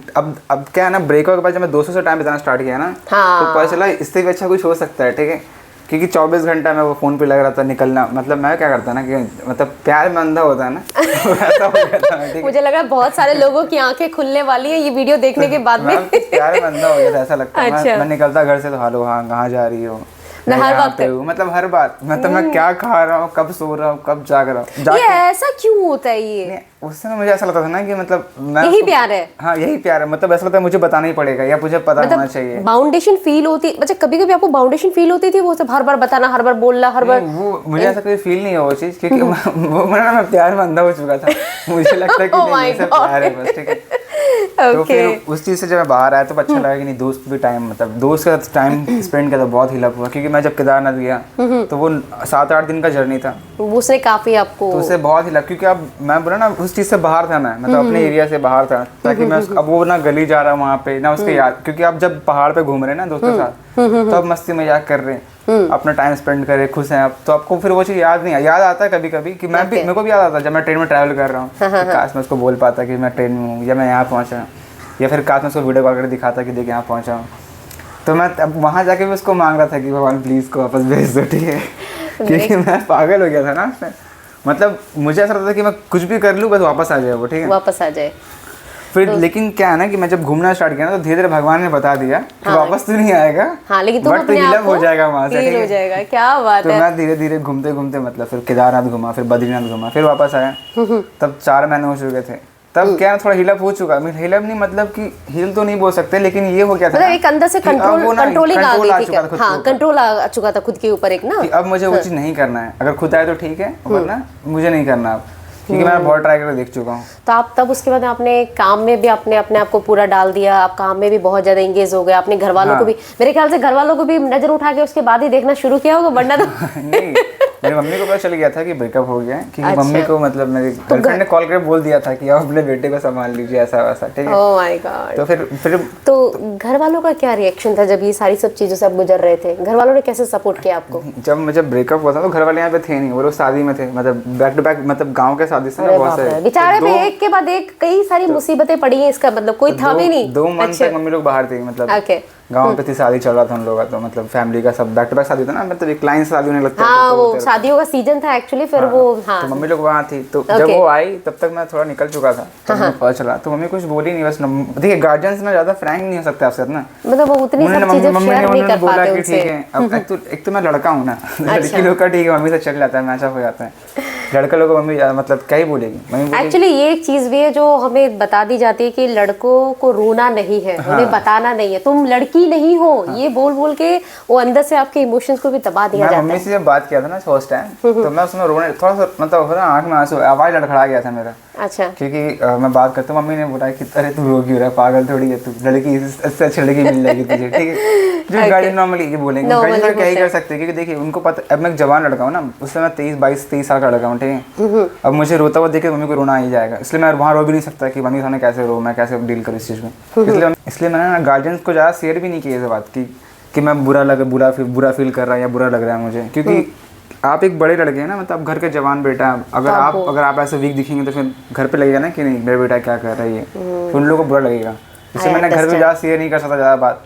अब क्या है ना, ब्रेकअप के बाद जब मैं दोस्तों से टाइम बिताना स्टार्ट किया ना, तो पता चला इससे भी अच्छा कुछ हो सकता है, ठीक है। क्योंकि 24 घंटा मैं वो फ़ोन पे लग रहा था निकलना, मतलब मैं क्या करता ना कि मतलब प्यार में अंधा होता है ना वैसा हो गया था, ठीक है। मुझे लगा बहुत सारे लोगों की आंखें खुलने वाली है ये वीडियो देखने के बाद में। प्यार में अंधा हो गया था, ऐसा लगता है। अच्छा। मैं निकलता घर से तो हेलो हाँ कहाँ जा रही हो, मैं हर यहाँ वक्त पे हूँ, मतलब हर बात, मतलब मैं क्या खा रहा हूँ, कब सो रहा हूँ, कब जाग रहा हूँ। ये ऐसा क्यों होता है ये? उस समय मुझे ऐसा लगता था ना कि मतलब मैं यही प्यार है। हाँ यही प्यार है, मतलब ऐसा लगता है मुझे बताना ही पड़ेगा या मुझे पता होना चाहिए। बाउंडेशन फील होती, मतलब कभी कभी आपको बाउंडेशन फील होती थी वो सब हर बार बताना, हर बार बोलना, हर बार? वो मुझे ऐसा कभी फील नहीं हुआ वो चीज़, क्योंकि मैं प्यार में अंधा हो चुका था। मुझे लगता है कि नहीं ये सब प्यार है बस, ठीक है। तो फिर उस चीज़ से जब मैं बाहर आया तो अच्छा लगा कि नहीं दोस्त भी टाइम, मतलब दोस्त के साथ टाइम स्पेंड किया तो बहुत ही लव हुआ, क्योंकि मैं जब केदारनाथ गया तो वो 7-8 दिन का जर्नी था, उसने काफी आपको तो उससे बहुत ही लग, क्योंकि अब मैं बोला ना उस चीज़ से बाहर था, मैं मतलब अपने एरिया से बाहर था, ताकि मैं अब वो ना गली जा रहा हूँ वहाँ पे ना उसके याद, क्योंकि आप जब पहाड़ पे घूम रहे हैं ना दोस्तों के साथ तो आप मस्ती मजाक कर रहे हैं, अपना टाइम स्पेंड कर रहे हैं, खुश हैं आप, तो आपको फिर वो चीज़ याद नहीं, याद आता है कभी कभी कि मैं भी, मेरे को भी याद आता है जब मैं ट्रेन में ट्रैवल कर रहा हूँ, काश मैं उसको बोल पाता कि मैं ट्रेन में हूँ या मैं यहाँ पहुँचा, या फिर काश मैं उसको वीडियो कॉल करके दिखाता कि देख यहाँ पहुँचा हूँ। तो मैं अब वहाँ जाके भी उसको मांग रहा था कि भगवान प्लीज़ को वापस भेज दो, ठीक है, क्योंकि मैं पागल हो गया था ना उसमें, मतलब मुझे ऐसा लगता था कि मैं कुछ भी कर लूँ बस वापस आ जाए वो, ठीक है, वापस आ जाए। फिर लेकिन क्या है ना कि मैं जब घूमना स्टार्ट किया ना तो धीरे धीरे भगवान ने बता दिया कि वापस तो नहीं आएगा, हाँ, लेकिन तुम अपने आप को हो जाएगा वहाँ से, हो जाएगा। क्या बात तो है। मैं धीरे धीरे घूमते घूमते मतलब फिर केदारनाथ घूमा, फिर बद्रीनाथ घूमा, फिर वापस आया, तब 4 महीने हो चुके थे। तब क्या थोड़ा हिलअप हो चुका, हिलअप नहीं मतलब कि हिल तो नहीं बोल सकते, लेकिन ये हो गया था मतलब एक अंदर से कंट्रोलिंग आ चुका था, हाँ कंट्रोल आ चुका था खुद के ऊपर एक ना, कि अब मुझे वो चीज़ नहीं करना है, अगर खुद आए तो ठीक है वरना मुझे नहीं करना अब, क्योंकि मैं बहुत ट्राई करके देख चुका हूँ। तो आप तब उसके बाद आपने काम में भी अपने आप को पूरा डाल दिया, आप काम में भी बहुत ज्यादा एंगेज हो गए, अपने घर वालों को भी, मेरे ख्याल से घर वालों को भी नजर उठा के उसके बाद ही देखना शुरू किया होगा, वरना तो नहीं, मेरी मम्मी को पता चल गया था कि ब्रेकअप हो गया है, क्योंकि मम्मी को मतलब मेरी गर्लफ्रेंड ने कॉल करके बोल दिया था कि आप अपने बेटे को संभाल लीजिए ऐसा वैसा, ठीक है। Oh my God. तो फिर तो घर वालों का क्या रिएक्शन था जब ये सारी सब चीजों से आप गुजर रहे थे? घर वालों ने कैसे सपोर्ट किया आपको? जब ब्रेकअप हुआ था तो घर वाले यहाँ पे थे नहीं, वो लोग शादी में थे, मतलब बैक टू बैक, मतलब गाँव के शादी से बहुत सारे बेचारे पे एक के बाद एक कई सारी मुसीबतें पड़ी हैं, इसका मतलब कोई था भी नहीं। 2 मंथ तक मम्मी लोग बाहर थी, मतलब गाँव पे थी, शादी चल रहा था उन लोगों का, तो मतलब फैमिली का सब बैक टू बैक शादी था ना, मतलब एक लाइन से शादी होने लगता है। हाँ, वो शादियों का सीजन था एक्चुअली, फिर वो हाँ, तो मम्मी लोग वहाँ थी, तो जब वो आई तब तक मैं थोड़ा निकल चुका था, तो मुझे पता चला, तो मम्मी कुछ बोली नहीं, बस देखिए गार्जियंस ना ज्यादा फ्रैंक नहीं हो सकते आपसे ना, मतलब वो उतनी सब चीजें शेयर नहीं कर पाते उनसे। ठीक है, अब एक तो मैं लड़का हूँ ना, लड़की लोग का ठीक है मम्मी से चल जाता है, मैचअप हो जाता है, लड़का लोग को मम्मी मतलब क्या ही बोलेगी। एक्चुअली ये एक चीज भी है जो हमें बता दी जाती है कि लड़कों को रोना नहीं है, उन्हें बताना नहीं है, तुम लड़की नहीं हो, ये बोल बोल के वो अंदर से आपके इमोशंस को भी दबा दिया जाता है। मम्मी से जब बात किया था ना फर्स्ट टाइम, तो मैं उसमें रोने थोड़ा सा, मतलब होता आंख में आंसू, आवाज लड़खड़ा गया था मेरा। अच्छा। क्योंकि मैं बात करता हूँ, मम्मी ने बोला कि अरे तू रो क्यों रहा है, पागल थोड़ी है तू, लड़की इससे अच्छी लड़की मिल जाएगी तुझे, ठीक है, जो गार्जियन नॉर्मली ये बोलेंगे, गार्जियन क्या ही कर सकते हैं, क्योंकि देखिए उनको पता, अब मैं एक जवान लड़का हूँ ना, उस समय 23-22-23 साल का लड़का हूँ, ठीक है, अब मुझे रोता हुआ देखे मम्मी को रोना आ ही जाएगा, इसलिए मैं वहाँ रो भी नहीं सकता कि मम्मी सामने कैसे रो, मैं कैसे डील करूँ इस चीज़ में, इसलिए मैंने ना गार्जियंस को ज़्यादा शेयर भी नहीं किया इस बात की कि मैं बुरा फील कर रहा है या बुरा लग रहा है मुझे, क्योंकि आप एक बड़े लड़के हैं ना, मतलब घर के जवान बेटा, अगर आप ऐसे वीक दिखेंगे तो फिर घर पे लगेगा ना कि नहीं मेरा बेटा क्या कर रहा है ये, फिर उन लोगों को बुरा लगेगा, इसलिए मैंने घर में ज़्यादा शेयर नहीं कर सकता ज़्यादा बात,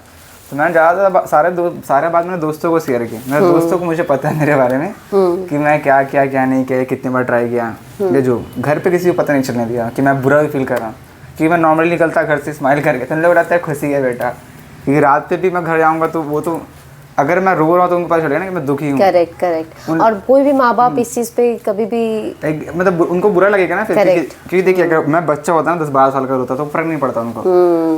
तो मैंने ज़्यादा सारे बात मैंने दोस्तों को शेयर की, मेरे दोस्तों को मुझे पता है मेरे बारे में कि मैं क्या नहीं किया, कितनी बार ट्राई किया, ये जो घर पे किसी को पता नहीं चलने दिया कि मैं बुरा भी फील कर रहा हूँ, कि मैं नॉर्मली निकलता घर से स्माइल करके, तो उन लोग रहता है खुशी है बेटा, क्योंकि रात पे भी मैं घर जाऊँगा तो वो तो अगर मैं रो रहा हूँ तो उनको पता चलेगा ना कि मैं दुखी हूँ। करेक्ट। और कोई भी माँ बाप इस चीज़ पे कभी भी मतलब उनको बुरा लगेगा ना फिर, क्योंकि देखिए अगर मैं बच्चा होता ना 10-12 साल का रोता तो फर्क नहीं पड़ता उनको,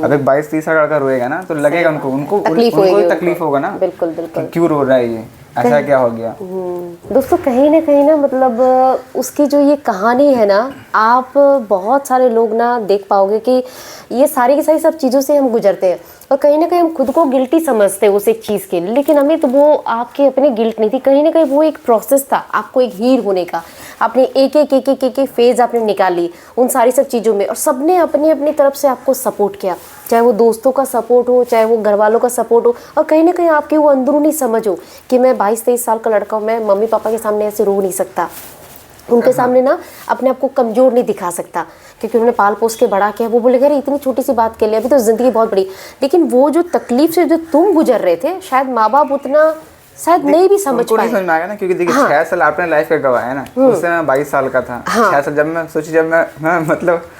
अब एक 22-30 साल का रोएगा ना तो लगेगा उनको तकलीफ होगा ना, बिल्कुल क्यों रो रहा है ये, ऐसा क्या हो गया। दोस्तों कहीं ना मतलब उसकी जो ये कहानी है ना, आप बहुत सारे लोग ना देख पाओगे कि ये सारी की सारी सब चीज़ों से हम गुजरते हैं और कहीं ना कहीं हम खुद को गिल्टी समझते हैं उस एक चीज़ के लिए, लेकिन हमें तो वो आपके अपने गिल्ट नहीं थी, कहीं ना कहीं वो एक प्रोसेस था आपको एक हील होने का, आपने एक फेज़ आपने निकाली उन सारी सब चीज़ों में, और सबने अपनी अपनी तरफ से आपको सपोर्ट किया, चाहे वो दोस्तों का सपोर्ट हो, चाहे वो घर वालों का सपोर्ट हो, और कहीं ना कहीं आपकी वो अंदरूनी समझ हो कि मैं 22-23 साल का लड़का हूँ, मैं मम्मी पापा के सामने ऐसे रो नहीं सकता, उनके सामने ना अपने आप को कमज़ोर नहीं दिखा सकता, क्योंकि उन्होंने पाल पोस के बड़ा किया, वो बोलेगा अरे इतनी छोटी सी बात के लिए, अभी तो ज़िंदगी बहुत बड़ी, लेकिन वो जो तकलीफ से जो तुम गुजर रहे थे शायद माँ बाप उतना शायद नहीं भी समझ उनको नहीं पाए। समझ में आएगा ना, क्योंकि देखिए 6 साल आपने लाइफ का गवाया है ना, उससे मैं 22 साल का था। 6 साल जब मैं सोची, जब मैं मतलब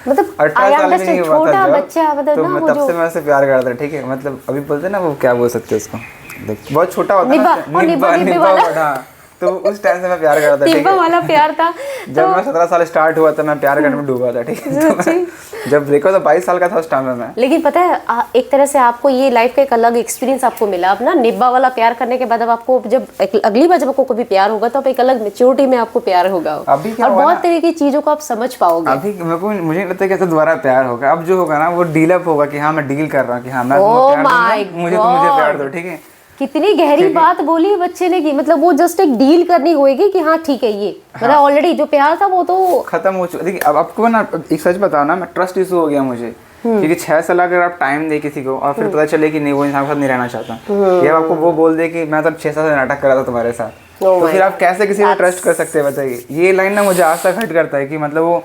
18 साल भी नहीं हुआ था छोटा जब, बच्चा मतलब तो ना मैं वो तब जो से मैं उससे प्यार करता था, ठीक है। मतलब अभी बोलते हैं ना, वो क्या बोल सकते हैं उसको, देख बहुत छोटा होता है ना, निब्बा वाला, तो उस टाइम से मैं प्यार करता था, ठीक निब्बा है। वाला प्यार था। जब मैं 17 साल स्टार्ट हुआ था, मैं प्यार करने में डूबा था, ठीक है। तो मैं जब ब्रेक हुआ था 22 साल का था उस टाइम में मैं। लेकिन पता है एक तरह से आपको ये लाइफ का एक अलग एक्सपीरियंस आपको मिला। अब ना निब्बा वाला प्यार करने के बाद अब आपको जब अगली बार जब आपको कभी प्यार होगा तो आप एक अलग मेच्योरिटी में आपको प्यार होगा, अभी क्या और हुआ बहुत ना, तरह की चीजों को आप समझ पाओगे। अभी मेरे को मुझे नहीं लगता है कि ऐसा दोबारा प्यार होगा। अब जो होगा ना वो डील अप होगा कि हाँ मैं डील कर रहा हूँ कि हाँ मैं तुम्हें प्यार दूंगा, मुझे तुम मुझे प्यार दो, ठीक है। कितनी गहरी बात बोली बच्चे ने, कि मतलब वो जस्ट एक डील करनी होगी कि हाँ ठीक है ये, मतलब ऑलरेडी जो प्यार था वो तो खत्म हो चुका। देखिए अब आपको ना एक सच बताओ ना, मैं ट्रस्ट इशू हो गया मुझे, क्योंकि 6 साल अगर आप टाइम दे किसी को और फिर पता चले कि नहीं वो इंसान के साथ नहीं रहना चाहता, या आपको वो बोल दे कि मैं तो 6 साल से नाटक कर रहा था तुम्हारे साथ, तो फिर आप कैसे किसी को ट्रस्ट कर सकते हैं, बताइए। ये लाइन ना मुझे आज तक हर्ट करता है कि मतलब वो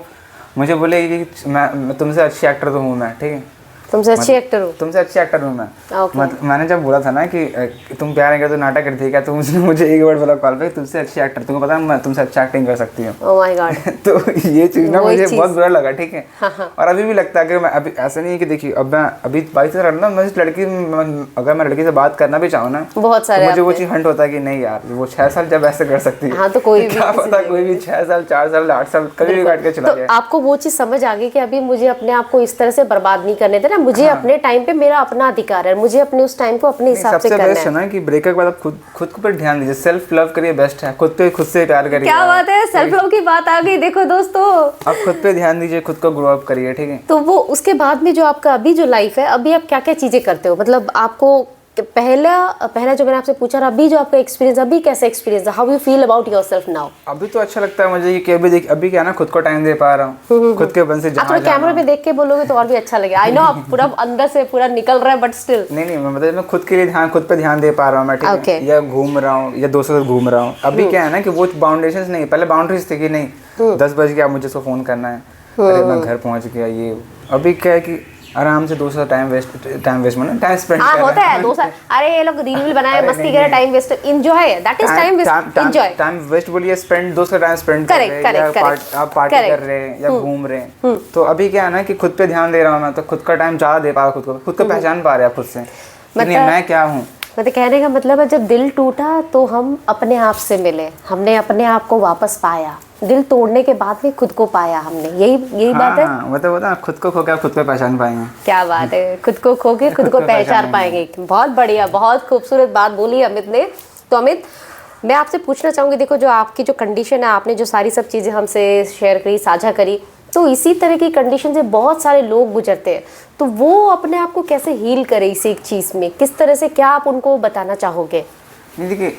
मुझे बोले कि मैं तुमसे अच्छी एक्टर तो हूँ मैं, ठीक है, तुमसे अच्छी एक्टर हो, तुमसे अच्छी एक्टर हूँ मैं। मतलब मैंने जब बोला था ना कि तुम प्यार नहीं करते, नाटक करती है क्या, तो मुझे एक वर्ड बोला कॉल पे, तुमसे अच्छी एक्टर, तुमको पता है मैं तुमसे अच्छा एक्टिंग कर सकती हूँ। Oh my God. तो ये चीज़ ना मुझे बहुत बुरा लगा, ठीक है। और अभी भी लगता है कि मैं अभी ऐसा नहीं है कि देखिए अब मैं अभी 22 से ना, मैं लड़की अगर मैं लड़की से बात करना भी चाहूँ ना, बहुत सारे मुझे वो चीज़ हंट होता है कि नहीं यार वो 6 साल जब ऐसे कर सकती है, हाँ तो कोई भी क्या पता कोई भी 6 साल 4 साल 8 साल कभी भी काट के चला जाए। तो आपको वो चीज समझ आ गई कि अभी मुझे अपने आप को इस तरह से बर्बाद नहीं करने देना, मुझे अपने टाइम पे मेरा अपना अधिकार है, मुझे अपने उस टाइम को अपने हिसाब से करना है। सबसे बेस्ट है ना कि ब्रेकअप के बाद आप खुद को पर ध्यान दीजिए, सेल्फ लव करिए, बेस्ट है। खुद से प्यार करिए। क्या बात है, सेल्फ लव की बात आ गई। देखो दोस्तों, आप खुद पे ध्यान दीजिए, खुद को ग्रो अप करिए, ठीक है। तो वो उसके बाद में जो आपका अभी जो लाइफ है, अभी आप क्या क्या चीजें करते हो, मतलब आपको पहला जो मैंने आपसे पूछा, अभी जो आपका एक्सपीरियंस, अभी कैसा एक्सपीरियंस है, how you feel about yourself now? अभी तो अच्छा लगता है मुझे कि अभी क्या ना खुद को टाइम दे पा रहा हूँ, खुद के बन से आप थोड़ा कैमरा पे देख के बोलोगे तो और भी अच्छा लगेगा। आई नो आप पूरा अंदर से पूरा निकल रहा है, बट स्टिल नहीं मैं मतलब मैं खुद के लिए खुद पे ध्यान दे पा रहा हूँ मैं, ठीक है। या घूम रहा हूँ या दोस्तों से घूम रहा हूँ। अभी क्या है ना कि वो बाउंडेशंस नहीं, पहले बाउंड्रीज थी कि नहीं 10 बज गया मुझे इसको फोन करना है, अरे मैं घर पहुंच गया ये। अभी क्या है कि आराम से दोस्तों टाइम वेस्ट टाइम स्पेंड हाँ होता है दोस्त, अरे ये लोग रील बनाए, मस्ती करे, time waste, enjoy, that is time waste, enjoy. Time waste बोलिए, स्पेंड दोस्त का टाइम स्पेंड कर रहे हैं, या आप पार्टी कर रहे हैं या घूम रहे हैं। तो अभी क्या है ना कि खुद पे ध्यान दे रहा हूँ मैं, तो खुद का टाइम ज़्यादा दे पा रहा हूँ, खुद को पहचान पा रहे हैं खुद से, मैं क्या हूँ। मतलब कहने का मतलब है, जब दिल टूटा तो हम अपने आप से मिले, हमने अपने आप को वापस पाया, दिल तोड़ने के बाद में खुद को पाया हमने, यही बात है। मतलब खुद को खो के खुद को पहचान पाएंगे। क्या बात है, खुद को खो के खुद को पहचान पाएंगे। बहुत बढ़िया, बहुत खूबसूरत बात बोली अमित ने। तो अमित, मैं आपसे पूछना चाहूँगी, देखो जो आपकी जो कंडीशन है, आपने जो सारी सब चीज़ें हमसे शेयर करी, साझा करी, तो इसी तरह की कंडीशन से बहुत सारे लोग गुजरते हैं, तो वो अपने आप को कैसे हील करें इस एक चीज़ में, किस तरह से, क्या आप उनको बताना चाहोगे? नहीं देखिए,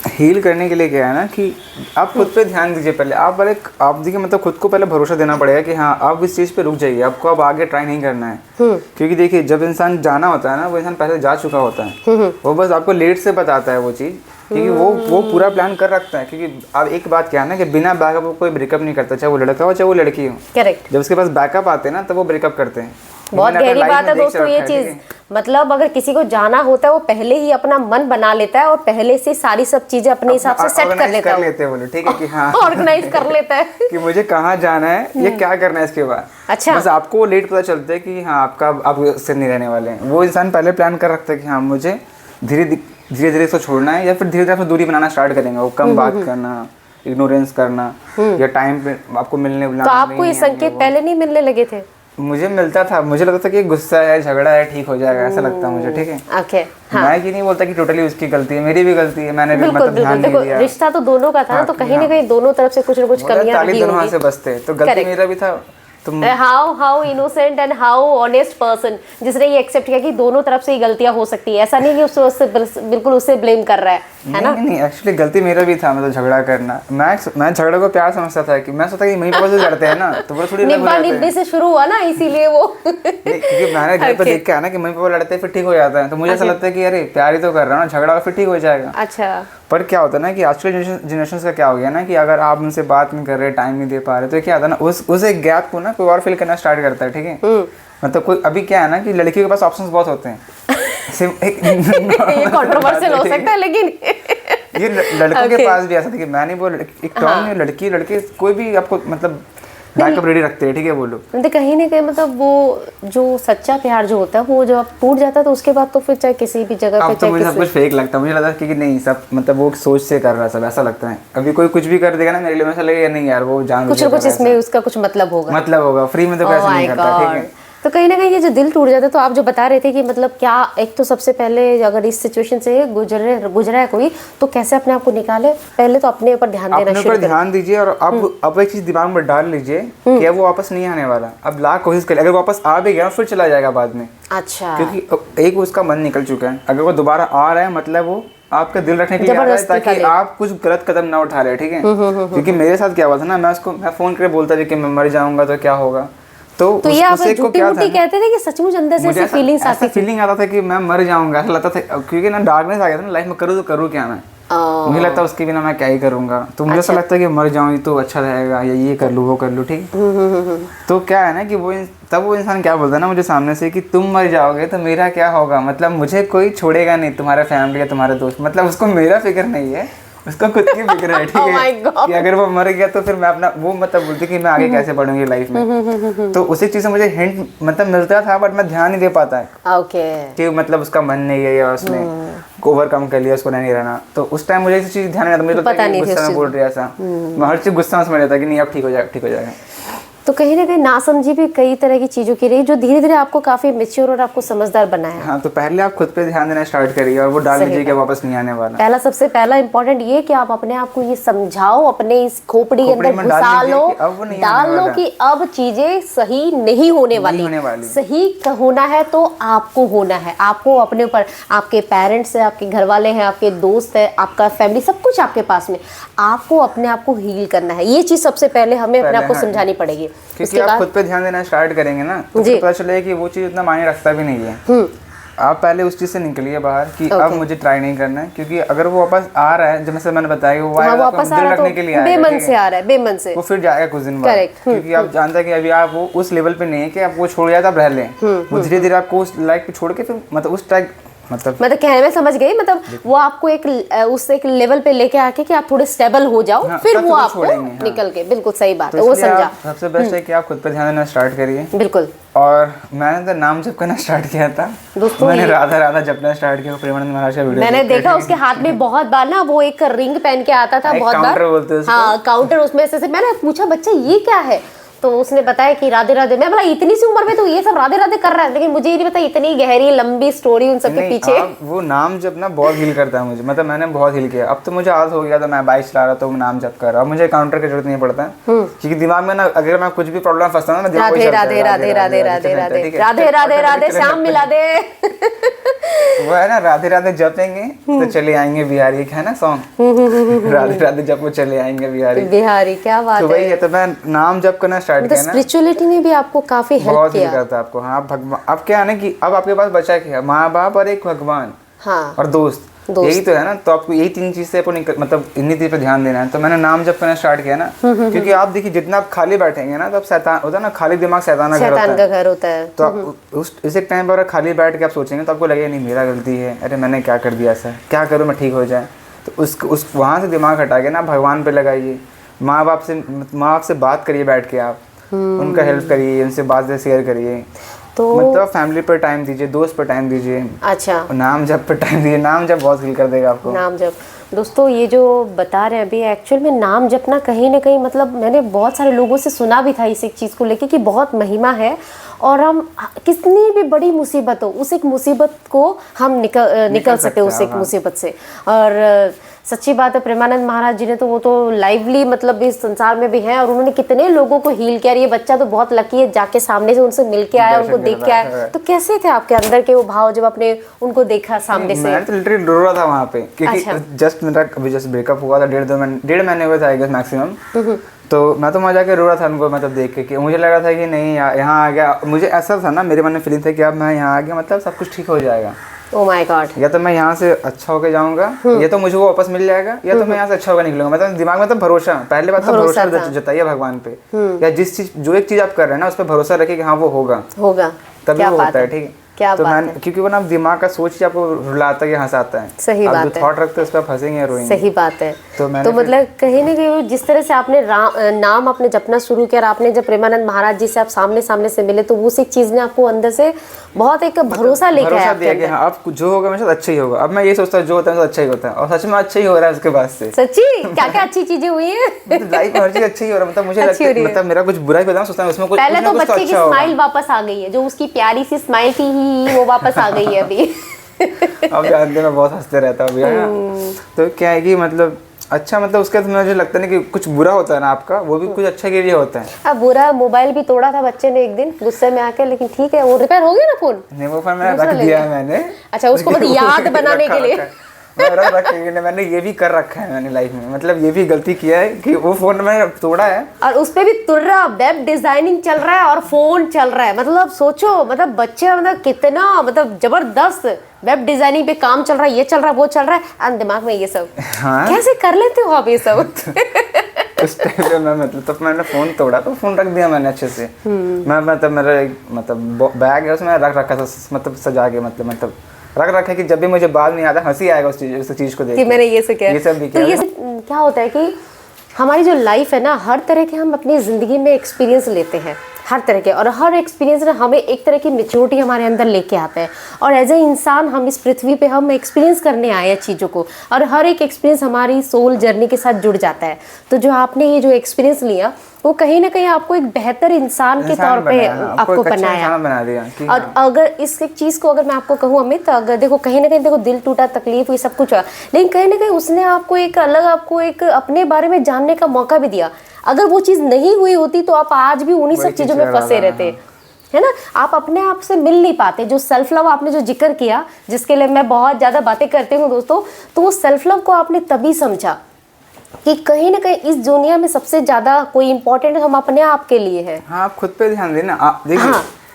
हील करने के लिए क्या है ना कि आप खुद पे ध्यान दीजिए पहले। आप देखिए मतलब खुद को पहले भरोसा देना पड़ेगा कि हाँ आप इस चीज़ पे रुक जाइए, आपको अब आगे ट्राई नहीं करना है। क्योंकि देखिए जब इंसान जाना होता है ना, वो इंसान पहले जा चुका होता है, वो बस आपको लेट से बताता है वो चीज़, क्योंकि वो पूरा प्लान कर रखता है। क्योंकि अब एक बात क्या है ना कि बिना बैकअप कोई ब्रेकअप नहीं करता, चाहे वो लड़का हो चाहे वो लड़की हो। करेक्ट। जब उसके पास बैकअप आते हैं ना, तब वो ब्रेकअप करते हैं। बहुत गहरी बात है दोस्तों ये चीज। मतलब अगर किसी को जाना होता है, वो पहले ही अपना मन बना लेता है और पहले से सारी सब चीजें अपने हिसाब से सेट कर लेता है, ठीक है कि हाँ ऑर्गेनाइज कर लेता है कि मुझे कहाँ जाना है, ये क्या करना है इसके बाद। अच्छा, बस आपको लेट पता चलता है कि हाँ आप उससे नहीं रहने वाले हैं। वो इंसान पहले प्लान कर रखता है कि हाँ मुझे धीरे धीरे इसको छोड़ना है, या फिर धीरे धीरे दूरी बनाना स्टार्ट करेंगे। वो कम बात करना, इग्नोरेंस करना, या टाइम पे आपको मिलने बुलाना। तो आपको ये संकेत पहले नहीं मिलने लगे थे? मुझे मिलता था, मुझे लगता था कि गुस्सा है, झगड़ा है, ठीक हो जाएगा, ऐसा लगता मुझे, ठीक है। ओके, हाँ। मैं ये नहीं बोलता कि टोटली उसकी गलती है, मेरी भी गलती है, मैंने भी मतलब ध्यान नहीं दिया। रिश्ता तो दोनों का था ना, तो कहीं ना कहीं दोनों तरफ से कुछ ना कुछ कमियां रही दोनों हाथ से बचते, तो गलती मेरा भी था। How innocent and how honest person, जिसने ये एक्सेप्ट किया कि दोनों तरफ से ही गलतियां हो सकती है। ऐसा नहीं कि उससे बिल्कुल उससे ब्लेम कर रहा है ना? नहीं एक्चुअली गलती मेरा भी था, मतलब झगड़ा करना। मैं झगड़ा को प्यार समझता था कि मैं सोचता कि मम्मी पापा से लड़ते हैं ना, तो वो थोड़ी निब्बा से शुरू हुआ ना, इसीलिए वो क्योंकि मैंने घर पर देख के आया ना कि मम्मी पापा लड़ते हैं फिर ठीक हो जाता है, तो मुझे ऐसा लगता है कि अरे प्यार ही तो कर रहा हूँ, झगड़ा फिर ठीक हो जाएगा। अच्छा, पर क्या होता है ना कि आजकल जनरेशन का क्या हो गया ना कि अगर आप उनसे बात नहीं कर रहे, टाइम नहीं दे पा रहे, तो क्या होता है ना उस एक गैप को ना कोई और फिल करना स्टार्ट करता है, ठीक है। मतलब कोई अभी क्या है ना कि लड़कियों के पास ऑप्शंस बहुत होते हैं। ये कंट्रोवर्शियल हो सकता है, लेकिन ये लड़कों के पास भी ऐसा था कि मैं नहीं बोल, एक टर्म में लड़की लड़के कोई भी आपको मतलब बैकअप रेडी रखते हैं, ठीक है वो लोग। तो कहीं ना कहीं मतलब वो जो सच्चा प्यार जो होता है वो जब टूट जाता है तो उसके बाद तो फिर चाहे किसी भी जगह पे, अब तो मुझे सब कुछ फेक लगता है, मुझे लगता है कि नहीं सब मतलब वो सोच से कर रहा है सब, ऐसा लगता है। अभी कोई कुछ भी कर देगा ना मेरे लिए, ऐसा लगेगा नहीं यार वो जान कुछ ना कुछ इसमें उसका कुछ मतलब होगा, फ्री में तो कैसे नहीं करता, ठीक है। तो कहीं ना कहीं ये जो दिल टूट जाता है, तो आप जो बता रहे थे कि मतलब क्या, एक तो सबसे पहले अगर इस सिचुएशन से गुजरा है कोई, तो कैसे अपने आप को निकाले, पहले तो अपने ऊपर ध्यान देना शुरू करें। ध्यान दीजिए और अब एक चीज दिमाग में डाल लीजिए कि वो वापस नहीं आने वाला। अब लाख कोशिश करिए, अगर वापस आ भी गया फिर चला जाएगा बाद में। अच्छा, क्योंकि एक उसका मन निकल चुका है, अगर वो दोबारा आ रहा है मतलब वो आपका दिल रखने के लिए आ रहा है ताकि आप कुछ गलत कदम ना उठा रहे, ठीक है। क्योंकि मेरे साथ क्या हुआ था ना, मैं फोन करके बोलता था कि मैं मर जाऊंगा तो क्या होगा, तो ये आप झूठी-मूठी कहते थे कि सचमुच अंदर से ऐसी फीलिंग्स आती थी? फीलिंग आता था कि मैं मर जाऊंगा, ऐसा लगता था, क्योंकि ना डार्कनेस आ गया था ना लाइफ में, करूँ तो करूँ क्या मैं। मुझे लगता है उसके बिना मैं क्या ही करूंगा, तो मुझे ऐसा लगता है कि मर जाऊँ तो अच्छा रहेगा, या ये कर लूँ वो कर लूँ, ठीक। तो क्या है ना कि तब वो इंसान क्या बोलता है ना मुझे सामने से कि तुम मर जाओगे तो मेरा क्या होगा, मतलब मुझे कोई छोड़ेगा नहीं, तुम्हारा फैमिली या तुम्हारे दोस्त, मतलब उसको मेरा फिक्र नहीं है, उसका खुद की फिक्र है, ठीक है। कि अगर वो मर गया तो फिर मैं अपना वो मतलब बोलती कि मैं आगे कैसे बढ़ूंगी लाइफ में। तो उसी चीज से मुझे हिंट मतलब मिलता था, बट मैं ध्यान नहीं दे पाता है कि मतलब उसका मन नहीं है या उसने ओवरकम कर लिया, उसको नहीं रहना। तो उस टाइम मुझे इस चीज ध्यान नहीं आता, मुझे लगता है गुस्सा में बोल रहा है ऐसा, मैं हर चीज गुस्सा में समझ लेता कि नहीं अब ठीक हो जाएगा। तो कहीं ना कहीं नासमझी भी कई तरह की चीज़ों की रही, जो धीरे धीरे आपको काफ़ी मैच्योर और आपको समझदार बनाया। हाँ, तो पहले आप खुद पे ध्यान देना स्टार्ट करिए और वो डाल लीजिए कि वापस नहीं आने वाला। सबसे पहला इंपॉर्टेंट ये कि आप अपने आप को ये समझाओ, अपने इस खोपड़ी के अंदर घुसा लो, डाल लो कि अब चीजें सही नहीं होने वाली। सही होना है तो आपको होना है, आपको अपने ऊपर, आपके पेरेंट्स है, आपके घर वाले हैं, आपके दोस्त है, आपका फैमिली, सब कुछ आपके पास में, आपको अपने आप को हील करना है। ये चीज सबसे पहले हमें अपने आप को समझानी पड़ेगी। क्योंकि आप खुद पे ध्यान देना स्टार्ट करेंगे ना तो पता चलेगा कि वो चीज़ उतना मायने रखता भी नहीं है। आप पहले उस चीज़ से निकलिए बाहर कि अब मुझे ट्राई नहीं करना है, क्योंकि अगर वो वापस आ रहा है, जैसे मैंने बताया वो वापस दिल रखने के लिए आएगा, बेमन से आ रहा है, बेमन से वो फिर जाएगा कुछ दिन बाद, क्योंकि आप जानते हैं कि अभी आप वो उस लेवल पे नहीं है कि आप वो छोड़ जाए तो आप रह लें। वो धीरे धीरे आपको उस लाइफ पे छोड़ के फिर मतलब उस ट्रैक मतलब कहने में समझ गई, मतलब वो आपको एक लेवल पे लेके आके कि आप थोड़े स्टेबल हो जाओ, फिर वो आपको निकल के, बिल्कुल सही बात है, वो समझा। सबसे बेस्ट है कि आप खुद पे ध्यान देना स्टार्ट करिए। बिल्कुल। और मैंने तो नाम जप करना स्टार्ट किया था दोस्तों, मैंने राधा जपना स्टार्ट किया, प्रेमानंद महाराज का वीडियो मैंने देखा, उसके हाथ में बहुत बार ना वो एक रिंग पहन के आता था, बहुत बार, हाँ काउंटर, उसमें से मैंने पूछा बच्चा ये क्या है, तो उसने बताया कि राधे राधे। मैं बोला इतनी सी उम्र में तो ये सब राधे राधे कर रहा है, लेकिन मुझे ये नहीं पता इतनी गहरी लंबी स्टोरी उन सब के पीछे। वो नाम जप ना बहुत हील करता है मुझे, मतलब मैंने बहुत हील किया। अब तो मुझे आदत हो गया था, मैं बाइक चला रहा तो नाम जप कर रहा, मुझे काउंटर की जरूरत नहीं पड़ता है, क्योंकि दिमाग में ना अगर मैं कुछ भी प्रॉब्लम फंसता हूँ ना, राधे राधे राधे राधे राधे राधे राधे राधे राधे श्याम मिला दे, वो है ना राधे राधे जपेंगे तो चले आएंगे बिहारी, है ना सॉन्ग, राधे राधे जपो चले आएंगे बिहारी। क्या बात है। तो वही है, तो मैं नाम जप करना स्टार्ट किया ना, स्पिरिचुअलिटी ने भी आपको काफी हेल्प किया, करता है आपको। हाँ, भगवान अब क्या है ना कि अब आपके पास बचा क्या, माँ बाप और एक भगवान, हाँ, और दोस्त, यही तो है ना। तो आपको यही तीन चीज से मतलब इन्हीं चीज पे ध्यान देना है। तो मैंने नाम जप करना स्टार्ट किया ना, क्योंकि आप देखिए जितना आप खाली बैठेंगे ना, तो आप शैतान होता है ना, खाली दिमाग शैतान का घर होता है। तो आप उस एक टाइम पर खाली बैठ के आप सोचेंगे तो आपको लगेगा नहीं मेरा गलती है, अरे मैंने क्या कर दिया ऐसा, क्या करूँ मैं ठीक हो जाए। तो उस वहाँ से दिमाग हटा के ना भगवान पे लगाइए, माँ बाप से बात करिए, बैठ के आप उनका हेल्प करिए, उनसे बातें शेयर करिए। तो मतलब फैमिली पर टाइम दीजिए, दोस्त पर टाइम दीजिए, अच्छा नाम जप पर टाइम दीजिए। नाम जप बहुत फील कर देगा आपको। नाम जप दोस्तों, ये जो बता रहे हैं अभी, एक्चुअल में नाम जपना कहीं ना कहीं, मतलब मैंने बहुत सारे लोगों से सुना भी था इस एक चीज़ को लेके कि बहुत महिमा है, और हम कितनी भी बड़ी मुसीबत हो, उस एक मुसीबत को हम निकल सकते उस एक मुसीबत से। और सच्ची बात है, प्रेमानंद महाराज जी ने तो वो तो लाइवली मतलब इस संसार में भी हैं, और उन्होंने कितने लोगों को हील किया। ये बच्चा तो बहुत लकी है, जाके सामने से उनसे मिल के आया, उनको देख के आया। तो कैसे थे आपके अंदर के वो भाव जब आपने उनको देखा सामने से? मैं तो लिटरली रो रहा था वहाँ पे, क्योंकि जस्ट मेरा अभी जस्ट ब्रेकअप हुआ था, 1.5 महीने हुए थे आई गेस मैक्सिमम। तो मैं तो वहाँ जाके रो रहा था उनको मतलब देख के, कि मुझे लगा था कि नहीं यहाँ आ गया, मुझे ऐसा था ना, मेरे मन में फीलिंग था कि अब मैं यहाँ आ गया मतलब सब कुछ ठीक हो जाएगा। ओह माय गॉड, या तो मैं यहाँ से अच्छा होके जाऊंगा, या तो मुझे वो वापस मिल जाएगा, या तो मैं यहाँ से अच्छा होकर निकलूंगा। मतलब दिमाग में तो भरोसा, पहले बात तो भरोसा जताइए भगवान पे, या जिस चीज जो एक चीज आप कर रहे हैं ना उस पर भरोसा रखिए कि हाँ वो होगा, तभी वो होता है, ठीक है। क्या तो बात मैं क्योंकि वो ना दिमाग का सोच ही आपको रुलाता है, हंसाता है। सही आप बात जो थॉट रखते हैं उस पर आप हंसेंगे या रोएंगे। सही बात है। तो मतलब कहीं ना कहीं जिस तरह से आपने नाम आपने जपना शुरू किया और आपने जब प्रेमानंद महाराज जी से आप सामने सामने से मिले, तो उस एक चीज ने आपको अंदर से बहुत एक भरोसा लेकर आया दिया कि हाँ अब जो होगा मेरे साथ अच्छा ही होगा। अब मैं ये सोचता हूँ जो होता है अच्छा ही होता है, और सच में अच्छा ही हो रहा है उसके बाद से। सच्ची क्या क्या अच्छी चीजें हुई हैं? लाइफ में हर चीज अच्छी ही हो रहा है। मतलब मुझे लगता है मतलब मेरा कुछ बुरा ही होता है सोचता हूँ उसमें कुछ पहले तो बच्चे की अच्छा स्माइल वापस आ गई है, जो उसकी प्यारी सी स्माइल थी ही वो वापस आ गई है अभी। अब जानते मैं बहुत हंसते रहता हूँ अभी। तो क्या है कि मतलब अच्छा मतलब उसका तो मुझे लगता नहीं कि कुछ बुरा होता है ना आपका, वो भी कुछ अच्छा के लिए होता है। अब बुरा मोबाइल भी तोड़ा था बच्चे ने एक दिन गुस्से में आके, लेकिन ठीक है वो रिपेयर हो गया ना फोन। नहीं वो फोन मैंने रख दिया है मैंने। अच्छा उसको मतलब याद बनाने के लिए मैंने ये भी कर रखा है मैंने लाइफ में। मतलब ये भी गलती किया है कि वो फोन मैंने तोड़ा है और उस पे भी तुर्रा वेब डिजाइनिंग चल रहा है और फोन चल रहा है। मतलब सोचो मतलब बच्चे मतलब कितना मतलब जबरदस्त वेब डिजाइनिंग पे काम चल रहा है, ये चल रहा है वो चल रहा है, और दिमाग में ये सब। हाँ? कैसे कर लेते हो आप ये सब? उस टाइम पे मैं मतलब तब मैंने फोन तोड़ा तो फोन रख दिया मैंने अच्छे से। मैं मतलब मेरा मतलब बैग है उसमें रख रखा था, मतलब सजा के मतलब रख रखा है कि जब भी मुझे बाद में आता हंसी आएगा उस चीज को देख कि मैंने ये सब किया। ये सब भी किया। तो ये क्या होता है कि हमारी जो लाइफ है ना, हर तरह के हम अपनी ज़िंदगी में एक्सपीरियंस लेते हैं, हर तरह के, और हर एक्सपीरियंस ना हमें एक तरह की मैच्योरिटी हमारे अंदर लेके आता है। और एज ए इंसान हम इस पृथ्वी पे हम एक्सपीरियंस करने आए हैं चीज़ों को, और हर एक एक्सपीरियंस हमारी सोल जर्नी के साथ जुड़ जाता है। तो जो आपने ये जो एक्सपीरियंस लिया वो कहीं ना कहीं आपको एक बेहतर इंसान के तौर पे आपको बनाया बना दिया और अगर इस एक चीज़ को अगर मैं आपको कहूँ अमित, तो अगर देखो कहीं ना कहीं देखो दिल टूटा, तकलीफ हुई, सब कुछ हुआ, लेकिन कहीं ना कहीं उसने आपको एक अलग आपको एक अपने बारे में जानने का मौका भी दिया। अगर वो चीज़ नहीं हुई होती तो आप आज भी उन्हीं सब चीज़ों में फंसे रहते, है ना। आप अपने आप से मिल नहीं पाते। जो सेल्फ लव आपने जो जिक्र किया, जिसके लिए मैं बहुत ज़्यादा बातें करती हूँ दोस्तों, तो वो सेल्फ लव को आपने तभी समझा कि कहीं ना कहीं इस दुनिया में सबसे ज़्यादा कोई इम्पोर्टेंट हम अपने आप के लिए है। हाँ आप खुद पे ध्यान देना। आप देखिए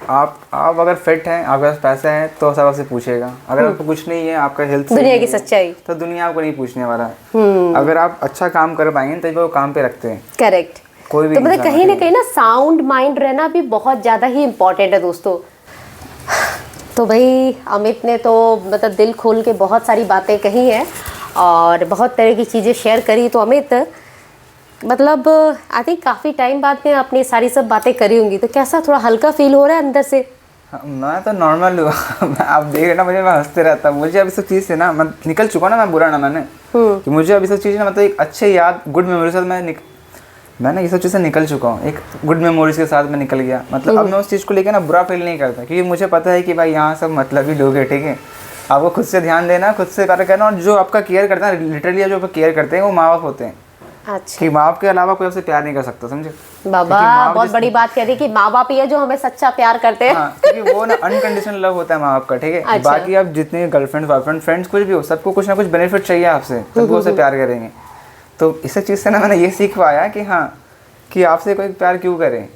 आप अगर फिट हैं, आपके पास पैसा है तो सब आपसे पूछेगा। अगर आपको कुछ नहीं है, आपका हेल्थ दुनिया की सच्चाई, तो दुनिया आपको नहीं पूछने वाला है। अगर आप अच्छा काम कर पाएंगे तभी वो काम पे रखते हैं। करेक्ट। कोई भी तो मतलब कहीं ना कहीं ना साउंड माइंड रहना भी बहुत ज़्यादा ही इम्पोर्टेंट है दोस्तों। तो भाई अमित ने तो मतलब दिल खोल के बहुत सारी बातें कही हैं और बहुत तरह की चीज़ें शेयर करी। तो अमित मतलब आई थिंक काफ़ी टाइम बाद में अपनी सारी सब बातें करी होंगी, तो कैसा थोड़ा हल्का फील हो रहा है अंदर से? मैं तो नॉर्मल हूँ। आप देख रहे ना मुझे, मैं हंसते रहता हूँ। मुझे अभी सब चीज़ से ना मैं निकल चुका ना, मैं बुरा ना मैंने कि मुझे अभी सब चीज़ ना मतलब एक अच्छे याद गुड मेमोरी से मैंने ये सब चीज़ से निकल चुका हूँ। एक गुड मेमोरीज के साथ मैं निकल गया। मतलब अब मैं उस चीज़ को लेकर ना बुरा फील नहीं करता, क्योंकि मुझे पता है कि भाई यहाँ सब मतलब ही लोग हैं, ठीक है। आपको खुद से ध्यान देना, खुद से प्यार करना, और जो आपका केयर करता है लिटरली जो आपका केयर करते हैं वो माँ बाप होते हैं। अच्छा। कि माँ बाप के अलावा कोई आपसे प्यार नहीं कर सकता, समझे बाबा? बहुत बड़ी बात कह रही कि माँ बाप ही है जो हमें सच्चा प्यार करते हैं। हाँ, क्योंकि वो ना अनकंडीशनल लव होता है माँ बाप का, ठीक है। अच्छा। बाकी आप जितने गर्लफ्रेंड बॉयफ्रेंड फ्रेंड्स कुछ भी हो, सबको कुछ ना कुछ बेनिफिट चाहिए आपसे, तब वो उससे प्यार करेंगे। तो इस चीज़ से ना मैंने ये सीख पाया कि हाँ कि आपसे कोई प्यार क्यों करे।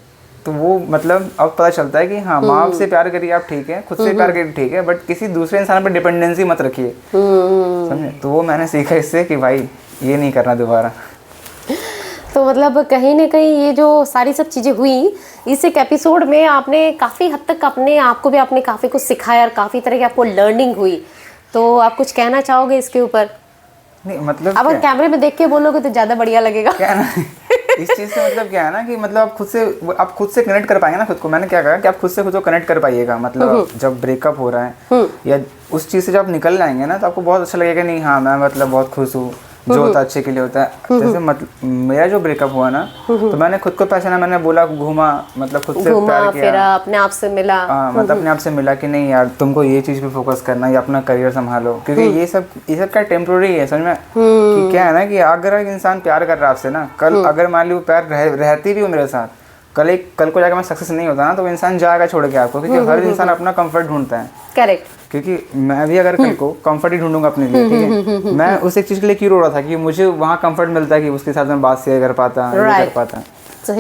तो वो मतलब अब पता चलता है कि हाँ माँ बाप से प्यार करिए आप, ठीक है, खुद से प्यार करिए, ठीक है, बट किसी दूसरे इंसान पर डिपेंडेंसी मत रखिए, समझे। तो वो मैंने सीखा इससे कि भाई ये नहीं करना दोबारा। तो मतलब कहीं ना कहीं ये जो सारी सब चीज़ें हुई, इस एक एपिसोड में आपने काफ़ी हद तक अपने आप को भी आपने काफ़ी कुछ सिखाया और काफ़ी तरह की आपको लर्निंग हुई। तो आप कुछ कहना चाहोगे इसके ऊपर? नहीं मतलब अब अगर कैमरे में देख के बोलोगे तो ज़्यादा बढ़िया लगेगा। क्या ना इस चीज़ से मतलब क्या है ना कि मतलब आप खुद से कनेक्ट कर पाएंगे ना खुद को। मैंने क्या कहा कि आप खुद को कनेक्ट कर पाइएगा। मतलब जब ब्रेकअप हो रहा है या उस चीज़ से जब आप निकल जाएंगे ना, तो आपको बहुत अच्छा लगेगा। नहीं हाँ मैं मतलब बहुत खुश हूँ, जो होता है अच्छे के लिए होता है। जैसे मतलब मेरा जो ब्रेकअप हुआ ना, तो मैंने खुद को पहचाना, मैंने बोला घूमा, मतलब खुद से प्यार किया, अपने आप से मिला। मतलब अपने आप से मिला कि नहीं यार तुमको ये चीज़ पे फोकस करना है, या अपना करियर संभालो, क्योंकि ये सब क्या टेम्प्रोरी है, समझ में। कि क्या है ना कि अगर एक इंसान प्यार कर रहा है आपसे ना, कल अगर मान लो प्यार रहती भी हो मेरे साथ, कल को जाकर मैं सक्सेस नहीं होता ना, तो वो इंसान जाएगा छोड़ के आपको, क्योंकि हर इंसान अपना कंफर्ट ढूंढता है। करेक्ट। क्योंकि मैं भी अगर कल को कंफर्ट ही ढूंढूंगा अपने लिए, ठीक है, मैं उस एक चीज़ के लिए क्यों रो रहा था कि मुझे वहाँ कंफर्ट मिलता है कि उसके साथ मैं बात शेयर कर पाता, कर पाता। तो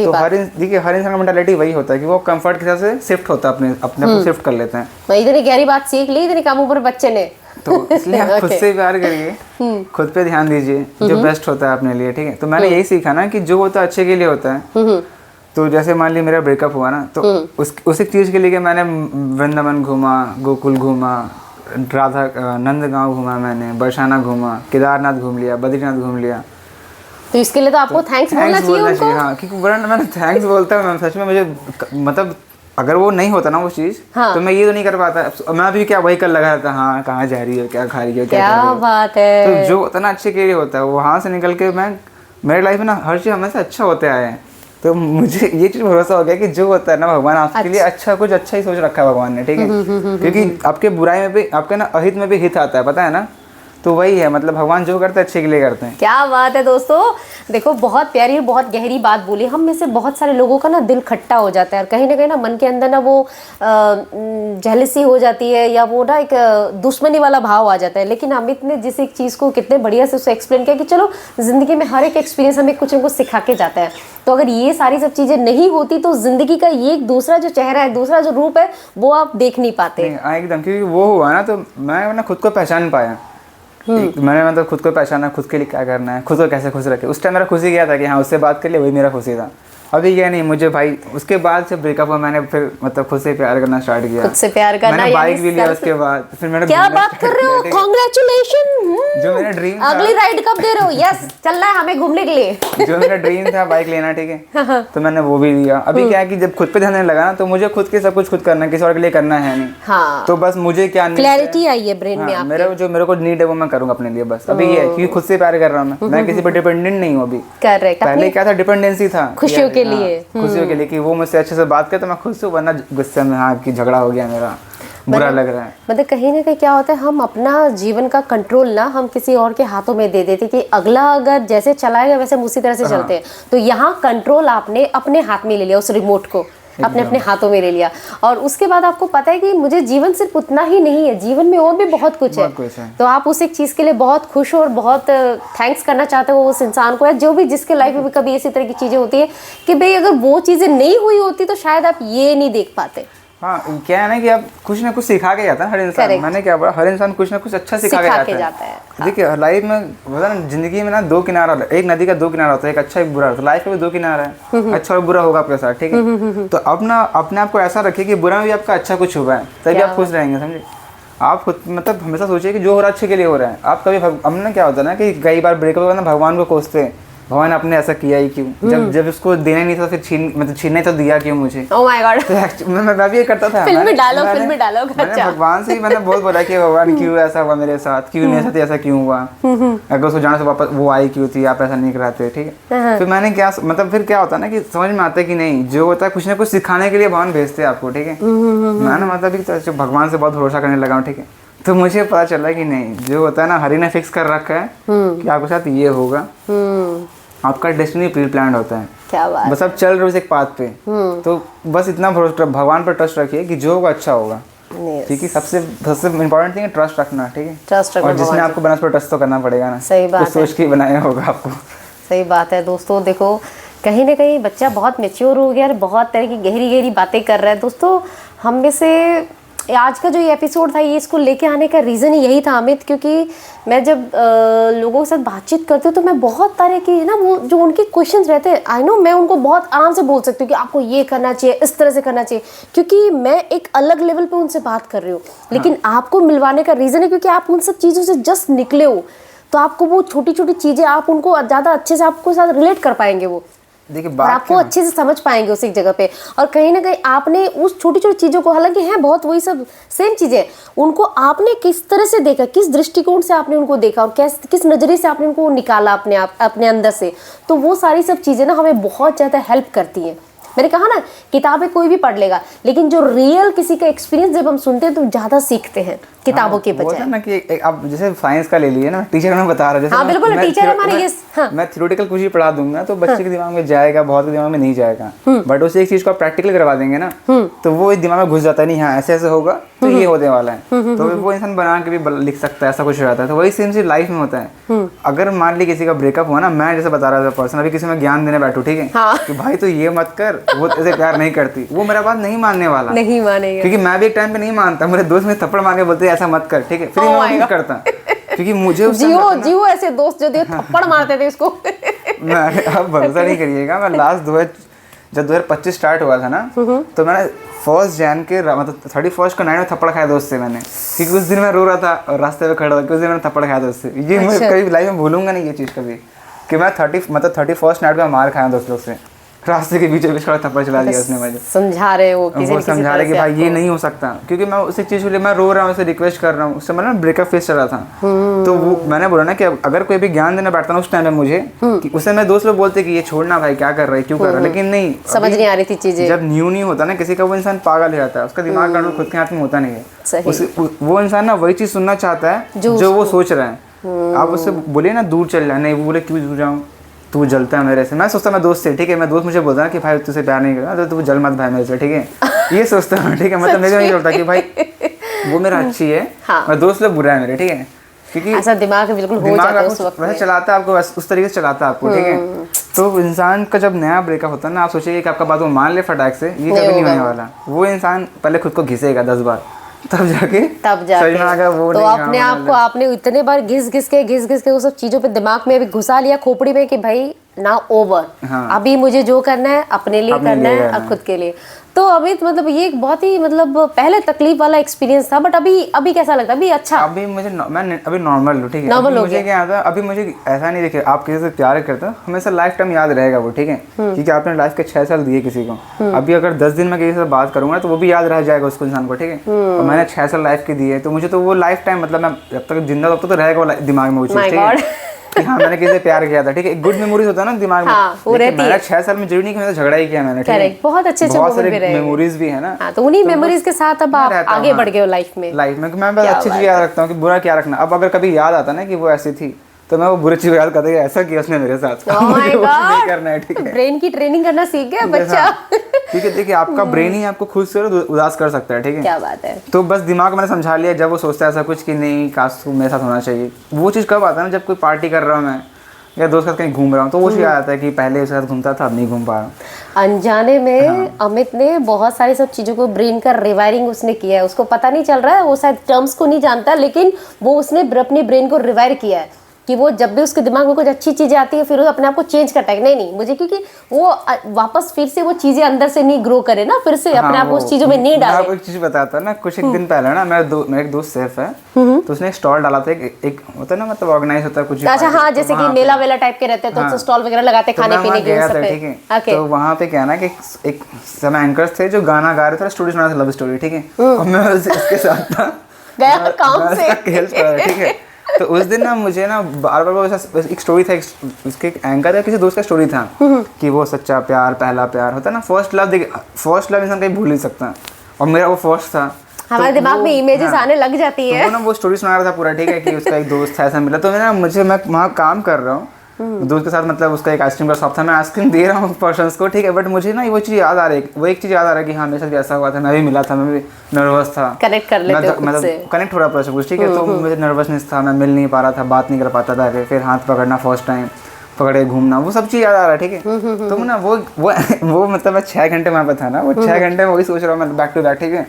देखिए हर इंसान का मेंटालिटी वही होता है कि वो कंफर्ट के हिसाब से शिफ्ट होता है, अपने को शिफ्ट कर लेते हैं। मैं इतनी गहरी बात सीख ली इतनी कम उम्र बच्चे ने। तो इसलिए आप खुद से प्यार करिए, खुद पे ध्यान दीजिए, जो बेस्ट होता है अपने लिए, ठीक है। तो मैंने यही सीखा ना कि जो होता है अच्छे के लिए होता है। तो जैसे मान ली मेरा ब्रेकअप हुआ ना, तो उस एक चीज़ के लिए कि मैंने वृंदावन घूमा, गोकुल घूमा, नंदगांव घूमा, मैंने बरसाना घूमा, केदारनाथ घूम लिया, बद्रीनाथ घूम लिया। तो इसके लिए तो आपको थैंक्स बोलना चाहिए उनको। हाँ, क्योंकि मैं थैंक्स बोलता हूँ सच में। मुझे मतलब अगर वो नहीं होता ना वो चीज़, हाँ। तो मैं ये तो नहीं कर पाता। मैं भी क्या वही कर लगा था, हाँ कहाँ जा रही है, क्या खा रही है, क्या बात है। तो जो होता ना अच्छे के लिए होता है, वहाँ से निकल के मैं मेरे लाइफ में ना हर चीज़ हमेशा अच्छा होते आए हैं। तो मुझे ये चीज़ भरोसा हो गया कि जो होता है ना भगवान आपके लिए अच्छा, कुछ अच्छा ही सोच रखा है भगवान ने, ठीक है। क्योंकि आपके बुराई में भी, आपके ना अहित में भी हित आता है, पता है ना। तो वही है, मतलब भगवान जो करते हैं अच्छे के लिए करते हैं। क्या बात है दोस्तों, देखो बहुत प्यारी और बहुत गहरी बात बोली। हम में से बहुत सारे लोगों का ना दिल खट्टा हो जाता है और कहीं ना कहीं ना मन के अंदर ना वो जेलसी हो जाती है या वो ना एक दुश्मनी वाला भाव आ जाता है। लेकिन अमित ने जिस एक चीज़ को कितने बढ़िया से उसे एक्सप्लेन किया कि चलो ज़िंदगी में हर एक एक्सपीरियंस हमें कुछ न कुछ सिखा के जाता है। तो अगर ये सारी सब चीज़ें नहीं होती तो ज़िंदगी का ये एक दूसरा जो चेहरा है, दूसरा जो रूप है, वो आप देख नहीं पाते। एकदम, क्योंकि वो हुआ ना तो मैं ना खुद को पहचान पाया। मैंने मतलब खुद को पहचाना, खुद के लिए क्या करना है, खुद को कैसे खुश रखे। उस टाइम मेरा खुशी गया था कि हाँ उससे बात कर लिया, वही मेरा खुशी था। अभी क्या नहीं, मुझे भाई उसके बाद से ब्रेकअप हुआ, मैंने फिर मतलब खुद से प्यार करना स्टार्ट किया। खुद से प्यार करना, मैंने बाइक भी लिया उसके बाद। फिर मैंने क्या बात कर रहे हो, कांग्रेचुलेशन। जो मेरा ड्रीम, अगली राइड कब दे रहे हो? यस, चल रहा है हमें घूमने के लिए। जो मेरा ड्रीम था बाइक लेना, ठीक है, तो मैंने वो भी लिया। अभी क्या है कि जब खुद पे ध्यान देने लगा ना, तो मुझे खुद के सब कुछ खुद करना है, किसी और के लिए करना है नहीं। हाँ, तो बस मुझे क्या क्लैरिटी आई है ब्रेन में आपके। मेरे को नीड है वो मैं करूँगा अपने लिए बस। अभी ये है क्योंकि खुद से प्यार कर रहा हूँ मैं किसी पर डिपेंडेंट नहीं हूँ अभी। करेक्ट। पहले क्या था, डिपेंडेंसी था, खुशियों के लिए, खुशियों के लिए कि वो मुझसे अच्छे से बात करे तो मैं खुश हूँ, वरना गुस्से में हाँ कि झगड़ा हो गया मेरा, बुरा लग रहा है। मतलब कहीं ना कहीं क्या होता है, हम अपना जीवन का कंट्रोल ना हम किसी और के हाथों में दे देते कि अगला अगर जैसे चलाएगा वैसे हम उसी तरह से चलते हैं। तो यहाँ कंट्रोल आपने अपने हाथ में ले लिया, उस रिमोट को अपने अपने हाथों में ले लिया। और उसके बाद आपको पता है कि मुझे जीवन सिर्फ उतना ही नहीं है, जीवन में और भी बहुत कुछ है। तो आप उस एक चीज़ के लिए बहुत खुश हो और बहुत थैंक्स करना चाहते हो उस इंसान को, या जो भी जिसके लाइफ में भी कभी इसी तरह की चीज़ें होती है कि भाई अगर वो चीज़ें नहीं हुई होती तो शायद आप ये नहीं देख पाते। हाँ, क्या है ना कि आप कुछ ना कुछ सिखा के जाता है हर इंसान। मैंने क्या बोला, हर इंसान कुछ ना कुछ अच्छा सिखा के जाता है। हाँ। देखिए लाइफ में पता ना, जिंदगी में ना दो किनारा, एक नदी का दो किनारा होता है, एक अच्छा एक बुरा होता है। लाइफ का भी दो किनारा है, अच्छा और बुरा होगा आपके साथ, ठीक है। तो अपना अपने आप को ऐसा रखिए कि बुरा में भी आपका अच्छा कुछ हुआ है, तभी आप खुश रहेंगे, समझे। आप खुद मतलब हमेशा सोचिए कि जो हो रहा है अच्छे के लिए हो रहा है। आप कभी हमने क्या होता है ना कि कई बार ब्रेकअप हुआ ना, भगवान को कोसते हैं, भगवान आपने ऐसा किया ही क्यों, जब उसको देना नहीं था फिर छीनने तो दिया क्यों मुझे। ओह माय गॉड, मैं भी ये करता था। फिल्म में डायलॉग। मैंने भगवान से ही मैंने बहुत बोला कि भगवान क्यों ऐसा हुआ मेरे साथ, क्यों मेरे साथ ऐसा क्यों हुआ, अगर उसको जाने से वापस वो आई क्यों थी, आप ऐसा नहीं कराते, ठीक है। फिर मैंने क्या मतलब फिर क्या होता है ना कि समझ में आता है कि नहीं, जो होता है कुछ ना कुछ सिखाने के लिए भगवान भेजते हैं आपको, ठीक है। मैं ना मतलब भगवान से बहुत भरोसा करने लगा हूँ, ठीक है। तो मुझे पता चला कि नहीं, जो होता है ना हरि ने फिक्स कर रखा है कि आपके साथ ये होगा, आपका डेस्टिनी प्री प्लान होता है। क्या बात, बस आप चल रहे हो एक पाथ पे, तो बस इतना भरोसा, भगवान पर ट्रस्ट रखिए कि जो होगा अच्छा होगा, ठीक है। सबसे इम्पोर्टेंट थिंग है ट्रस्ट रखना, ठीक है। ट्रस्ट रखना, और जिसने आपको बना उस पर ट्रस्ट तो करना पड़ेगा ना। सही बात है, सोच के बनाया होगा आपको। सही बात है दोस्तों। देखो कहीं ना कहीं बच्चा बहुत मैच्योर हो गया और बहुत तरह की गहरी गहरी बातें कर रहा है। दोस्तों हम में से आज का जो ये एपिसोड था, ये इसको लेके आने का रीज़न यही था अमित, क्योंकि मैं जब लोगों के साथ बातचीत करती हूँ तो मैं बहुत तरह की ना, वो जो उनके क्वेश्चंस रहते हैं, आई नो मैं उनको बहुत आराम से बोल सकती हूँ कि आपको ये करना चाहिए, इस तरह से करना चाहिए, क्योंकि मैं एक अलग लेवल पे उनसे बात कर रही हूँ। लेकिन आपको मिलवाने का रीज़न है क्योंकि आप उन सब चीज़ों से जस्ट निकले हो, तो आपको वो छोटी छोटी चीज़ें आप उनको ज़्यादा अच्छे से आपको साथ रिलेट कर पाएंगे वो। देखिए और आपको अच्छे से समझ पाएंगे उस एक जगह पे। और कहीं ना कहीं आपने उस छोटी छोटी चीज़ों को, हालांकि हैं बहुत वही सब सेम चीज़ें, उनको आपने किस तरह से देखा, किस दृष्टिकोण से आपने उनको देखा और किस नज़रिए से आपने उनको निकाला अपने अंदर से, तो वो सारी सब चीज़ें ना हमें बहुत ज़्यादा हेल्प करती हैं। मैंने कहा ना, किताबें कोई भी पढ़ लेगा, लेकिन जो रियल किसी का एक्सपीरियंस जब हम सुनते हैं तो ज़्यादा सीखते हैं किताबों के बजाय। ना कि आप जैसे साइंस का ले लीजिए ना, टीचर हमें बता रहा है, हाँ बिल्कुल, टीचर हमारे ये मैं थ्योरेटिकल कुछ ही पढ़ा दूंगा तो बच्चे के दिमाग में जाएगा, बहुत के दिमाग में नहीं जाएगा। बट उसे एक चीज को आप प्रैक्टिकल करवा देंगे ना, तो वो दिमाग में घुस जाता है, नहीं हाँ ऐसे ऐसे होगा तो ये होने वाला है, तो वो इंसान बना के भी लिख सकता है, ऐसा कुछ रहता है। तो वही सेम चीज लाइफ में होता है। अगर मान ली किसी का ब्रेकअप हुआ ना, मैं जैसे बता रहा था पर्सन, अभी किसी में ज्ञान देने बैठू, ठीक है, कि भाई तो ये मत कर, वो ऐसे प्यार नहीं करती, वो मेरा बात नहीं मानने वाला, नहीं मानेगा, क्योंकि मैं भी एक टाइम पे नहीं मानता, मेरे दोस्त में थप्पड़ मार के बोलते ऐसा मत कर, ठीक है, फिर मैं नहीं करता, क्योंकि मुझे जियो ऐसे दोस्त जो थप्पड़ मारते थे इसको। मैं अब भरोसा नहीं करिएगा, मैं लास्ट जब 2025 स्टार्ट हुआ था ना, तो मैंने 1 जैन के मतलब 31 को नाइट में थप्पड़ खाया दोस्त से मैंने, क्योंकि उस दिन मैं रो रहा था और रास्ते पे खड़ा हुआ, उस दिन मैंने थप्पड़ खाया दोस्त से। ये मैं कभी लाइफ में भूलूंगा नहीं ये चीज़ कभी, कि मैं 31 नाइट में मार खाया दोस्त लोग से, रास्ते के बीचों बीच खड़ा थप्पड़ चला दिया उसने मुझे। समझा रहे वो समझा रहे कि भाई ये नहीं हो सकता, क्योंकि मैं उसी चीज़ के लिए मैं रो रहा हूँ, उसे रिक्वेस्ट कर रहा हूँ। उस समय ना ब्रेकअप फेस चल रहा था, तो वो मैंने बोला ना कि अगर कोई भी ज्ञान देना बैठता ना उस टाइम में मुझे, कि उसे मैं दोस्त लोग बोलते कि ये छोड़ना भाई, क्या कर रहा है, क्यों कर रहा है, लेकिन नहीं, समझ नहीं आ रही थी चीजें। जब न्यू होता ना किसी का, वो इंसान पागल हो जाता है, उसका दिमाग कंट्रोल खुद के हाथ में होता नहीं है। वो इंसान ना वही चीज़ सुनना चाहता है जो वो सोच रहा है। आप उससे बोलिए ना दूर चल जाए, नहीं, वो बोले क्यों दूर जाऊँ, तू जलता है मेरे से। मैं सोचता मैं दोस्त से, ठीक है, मैं दोस्त मुझे बोलता है कि भाई तुझसे प्यार नहीं करता, तो तू जल मत भाई मेरे से, ठीक है, ये सोचता हूँ, ठीक है, मतलब मेरे को नहीं चलता कि भाई वो मेरा अच्छी है, मैं दोस्त लोग बुरा है मेरे, ठीक है, क्योंकि ऐसा दिमाग बिल्कुल हो जाता है उस वक्त वैसे चलाता है आपको, उस तरीके से चलाता है आपको, ठीक है। तो इंसान का जब नया ब्रेकअप होता है ना, आप सोचिए कि आपका बात वो मान ले फटाक से, ये कभी नहीं होने वाला। वो इंसान पहले खुद को घिसेगा 10 बार, तब जाके वो तो अपने आप को आपने इतने बार घिस घिस के वो सब चीजों पे दिमाग में अभी घुसा लिया खोपड़ी में कि भाई ना ओवर, अभी मुझे जो करना है अपने लिए करना है, अब खुद के लिए। तो अमित मतलब ये एक बहुत ही मतलब पहले तकलीफ वाला एक्सपीरियंस था, बट अभी कैसा लगता है? अभी अच्छा, अभी मुझे मैं अभी नॉर्मल हूँ, ठीक है। नॉर्मल हो मुझे क्या आता है, अभी मुझे ऐसा नहीं, देखिए आप किसी से प्यार करते हो हमेशा लाइफ टाइम याद रहेगा वो, ठीक है, क्योंकि आपने लाइफ के 6 साल दिए किसी को। अभी अगर 10 दिन में किसी से बात करूंगा तो वो भी याद रह जाएगा उसको इंसान को, ठीक है। और मैंने 6 साल लाइफ के दिए, तो मुझे तो वो लाइफ टाइम मतलब मैं जब तक जिंदा तब तो रहेगा वो दिमाग में वो चीज़, ठीक है, कि हाँ मैंने किसी से प्यार किया था, ठीक है। गुड मेमोरीज होता है ना दिमाग में, मैंने 6 साल में जरूरी नहीं कि मैंने झगड़ा ही किया मैंने, ठीक है, बहुत अच्छे मेमोरीज भी है ना। तो उन्हीं मेमोरीज के साथ अब आप आगे बढ़ गए हो लाइफ में। मैं बस अच्छी चीज याद रखता हूँ कि बुरा क्या रखना। अब अगर कभी याद आता ना कि वो ऐसी थी, तो मैं वो बुरी चीज याद करता कि ऐसा किया उसने मेरे साथ, मुझे वो नहीं करना है, ठीक है। ब्रेन की ट्रेनिंग करना सीख गया बच्चा। क्योंकि देखिए आपका ब्रेन ही आपको खुद से उदास कर सकता है, ठीक है। क्या बात है। तो बस दिमाग मैंने समझा लिया, जब वो सोचता है ऐसा कुछ कि नहीं काश मेरे साथ होना चाहिए, वो चीज़ कब आता है ना, जब कोई पार्टी कर रहा हूँ मैं या दोस्त के साथ कहीं घूम रहा हूँ, तो वो चीज़ आता है कि पहले उसके साथ घूमता था अब नहीं घूम पा रहा। अनजाने में अमित ने बहुत सारी सब चीज़ों को ब्रेन का रिवायरिंग उसने किया है, उसको पता नहीं चल रहा है, वो शायद टर्म्स को नहीं जानता, लेकिन वो उसने अपने ब्रेन को रिवायर किया है कि वो जब भी उसके दिमाग में कुछ अच्छी चीज़ें आती है फिर वो अपने आप को चेंज करता है, नहीं मुझे, क्योंकि वो वापस फिर से वो चीज़ें अंदर से नहीं ग्रो करे ना, फिर से अपने आप को उस चीज़ों में नहीं डाले। मैं एक चीज़ बताता ना, कुछ एक दिन पहले ना मेरा एक दोस्त सैफ है, तो उसने एक स्टॉल डाला था, एक होता है ना मतलब ऑर्गेनाइज होता है कुछ, अच्छा हाँ, जैसे कि मेला वेला टाइप के रहते हैं तो स्टॉल वगैरह लगाते खाने पीने के, ठीक है। तो वहाँ पे क्या है ना कि एक समय एंकर्स थे जो गाना गा रहे थे, स्टोरी सुना था, लव स्टोरी, ठीक है, और मैं उसके साथ था, गया काम से हेल्प कर रहा, ठीक है। तो उस दिन ना मुझे ना बार बार एक स्टोरी था, उसके एंकर है किसी दोस्त का स्टोरी था कि वो सच्चा प्यार, पहला प्यार होता है ना, फर्स्ट लव इंसान कहीं भूल नहीं सकता, और मेरा वो फर्स्ट था। हमारे दिमाग में इमेजेस आने लग जाती है। तो वो ना वो स्टोरी सुना रहा था पूरा, ठीक है, कि उसका एक दोस्त था ऐसा मिला, तो मैं वहाँ काम कर रहा हूँ दोस्त के साथ, मतलब उसका एक आइसक्रीम का शॉप था, मैं आइसक्रीम दे रहा हूँ पर्सन्स को, ठीक है, बट मुझे ना वो चीज़ याद आ रही है, वो एक चीज़ याद आ रहा है कि हाँ मेरे साथ भी ऐसा हुआ था, मैं भी मिला था, मैं भी नर्वस था, कनेक्ट कर लेते हो खुद से, कनेक्ट हो रहा था कुछ, ठीक है। तो मुझे नर्वसनेस था, मैं मिल नहीं पा रहा था, बात नहीं कर पाता था, फिर हाथ पकड़ना फर्स्ट टाइम, पकड़ के घूमना, वो सब चीज़ याद आ रहा है, ठीक है। तो ना वो मतलब मैं 6 घंटे वहाँ पर था ना, वो 6 घंटे में वही सोच रहा हूँ मैं बैक टू बैक, ठीक है।